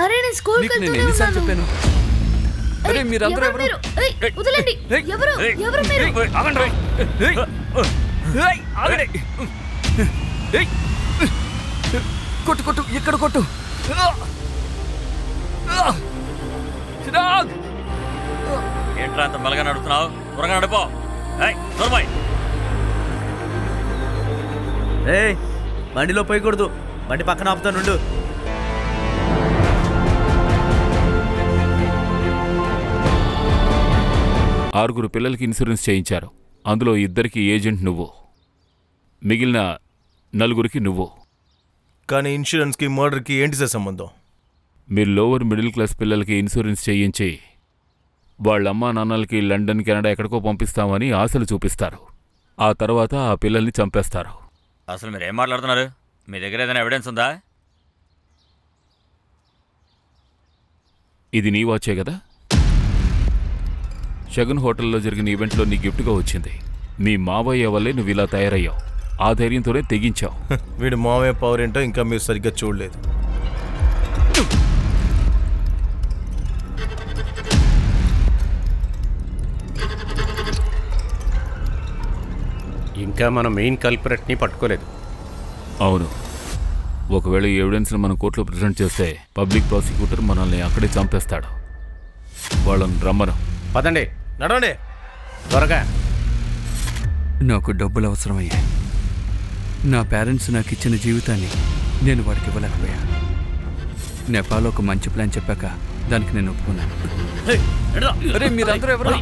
Speaker 1: అరే నేను స్కూల్ కి
Speaker 7: నేను ఎన్నిసార్లు చెప్పాను? అరే మీరందరూ ఎవరు?
Speaker 1: వదలండి. ఎవరు ఎవరు మీరు?
Speaker 7: కొట్టు కొట్టు, ఇక్కడ కొట్టు.
Speaker 3: ఏంట్రా అంత మెల్లగా నడుపుతున్నావు? త్వరగా నడిపో. దొరబాయ్,
Speaker 5: బండిలో పోయకూడదు. బండి పక్కన ఆపుతానుండు.
Speaker 2: ఆరుగురు పిల్లలకి ఇన్సూరెన్స్ చేయించారు. అందులో 2కి ఏజెంట్ నువ్వు, మిగిలిన 4కి నువ్వు.
Speaker 8: కానీ ఇన్సూరెన్స్కి మర్డర్కి ఏంటి సార్ సంబంధం?
Speaker 2: మీరు లోవర్ మిడిల్ క్లాస్ పిల్లలకి ఇన్సూరెన్స్ చేయించి వాళ్ళ అమ్మా నాన్నలకి లండన్, కెనడా ఎక్కడికో పంపిస్తామని ఆశలు చూపిస్తారు. ఆ తర్వాత ఆ పిల్లల్ని చంపేస్తారు.
Speaker 3: అసలు మీరు ఏం మాట్లాడుతున్నారు? మీ దగ్గర ఏదైనా ఎవిడెన్స్ ఉందా?
Speaker 2: ఇది నీ వాచే కదా? షగన్ హోటల్లో జరిగిన ఈవెంట్లో నీ గిఫ్ట్గా వచ్చింది. మీ మావయ్య వల్లే నువ్వు ఇలా తయారయ్యావు. ఆ ధైర్యంతోనే తెగించావు.
Speaker 8: వీడు మావయ్య పవర్ ఏంటో ఇంకా మీరు సరిగ్గా చూడలేదు.
Speaker 4: ఇంకా మన మెయిన్ కల్పరేట్ని పట్టుకోలేదు.
Speaker 2: అవును, ఒకవేళ ఈ ఎవిడెన్స్ని మనం కోర్టులో ప్రెజెంట్ చేస్తే పబ్లిక్ ప్రాసిక్యూటర్ మనల్ని అక్కడే చంపేస్తాడు. వాళ్ళని రమ్మను.
Speaker 4: పదండి,
Speaker 8: నడవండి
Speaker 4: త్వరగా.
Speaker 7: నాకు డబ్బులు అవసరమయ్యాయి. నా పేరెంట్స్ నాకు ఇచ్చిన జీవితాన్ని నేను వాడికి ఇవ్వలేకపోయా. నేపాల్ ఒక మంచి ప్లాన్ చెప్పాక దానికి నేను ఒప్పుకున్నాను. అరే మీరందరూ ఎవరు?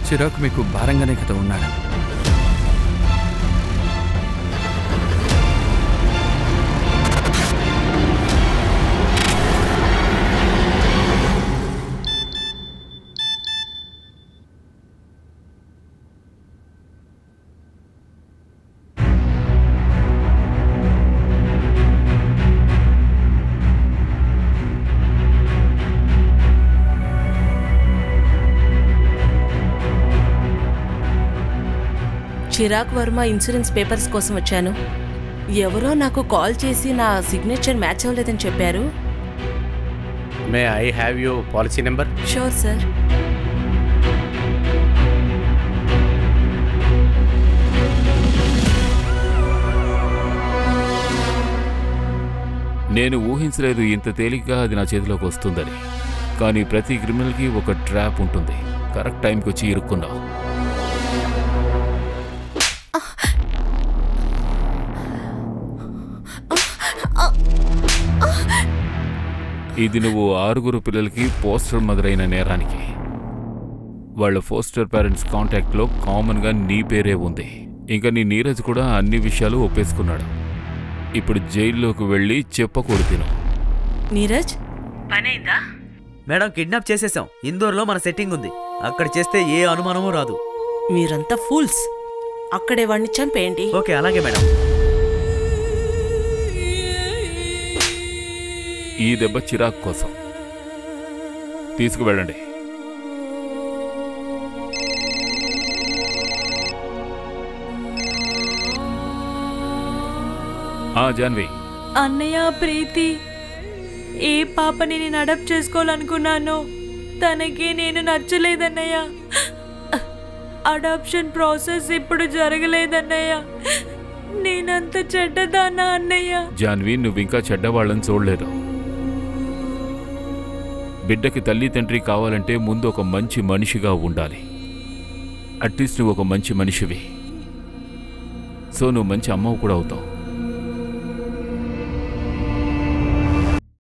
Speaker 7: చిరాకు మీకు భారంగానే కదా ఉన్నాడు.
Speaker 10: చిరాగ్ వర్మ ఇన్సూరెన్స్ పేపర్స్ కోసం వచ్చాను. ఎవరో నాకు కాల్ చేసి నా సిగ్నేచర్ మ్యాచ్ అవ్వలేదని చెప్పారు.
Speaker 4: May I have you policy number?
Speaker 10: Sure sir.
Speaker 2: నేను ఊహించలేదు ఇంత తేలిగ్గా అది నా చేతిలోకి వస్తుందని. కానీ ప్రతి క్రిమినల్కి ఒక ట్రాప్ ఉంటుంది. కరెక్ట్ టైంకి వచ్చి ఇరుక్కున్నావు. ఇది నువ్వు 6 పిల్లలకి పోస్టర్ మదరైన నేరానికి. వాళ్ళ పోస్టర్ పేరెంట్స్ కాంటాక్ట్లో కామన్గా నీ పేరే ఉంది. ఇంకా నీ నీరజ్ కూడా అన్ని విషయాలు ఒప్పేసుకున్నాడు. ఇప్పుడు జైల్లోకి వెళ్ళి చెప్పకూడదు తిను.
Speaker 10: నీరజ్, పనైందా?
Speaker 5: మేడం, కిడ్నాప్ చేసేసాం. ఇందోర్లో మన సెట్టింగ్ ఉంది. అక్కడ చేస్తే ఏ అనుమానమూ రాదు.
Speaker 10: మీరంతా ఫూల్స్. అక్కడే వాడిని చంపేయండి.
Speaker 5: ఓకే, అలాగే మేడం.
Speaker 2: ఈ దెబ్బ చిరాకు కోసం. తీసుకువెళ్ళండి. జాన్వి.
Speaker 6: అన్నయ్య, ప్రీతి ఏ పాపని నేను అడాప్ట్ చేసుకోవాలనుకున్నానో తనకి నేను నచ్చలేదన్నయ్య. అడాప్షన్ ప్రాసెస్ ఇప్పుడు జరగలేదన్నయ్య. నేనంత చెడ్డదానా అన్నయ్య?
Speaker 2: జాన్వి, నువ్వింకా చెడ్డవాళ్ళని చూడలేదు. బిడ్డకి తల్లి తండ్రి కావాలంటే ముందు ఒక మంచి మనిషిగా ఉండాలి. అట్లీస్ట్ నువ్వు ఒక మంచి మనిషివి. సో నువ్వు మంచి అమ్మవు కూడా అవుతావు.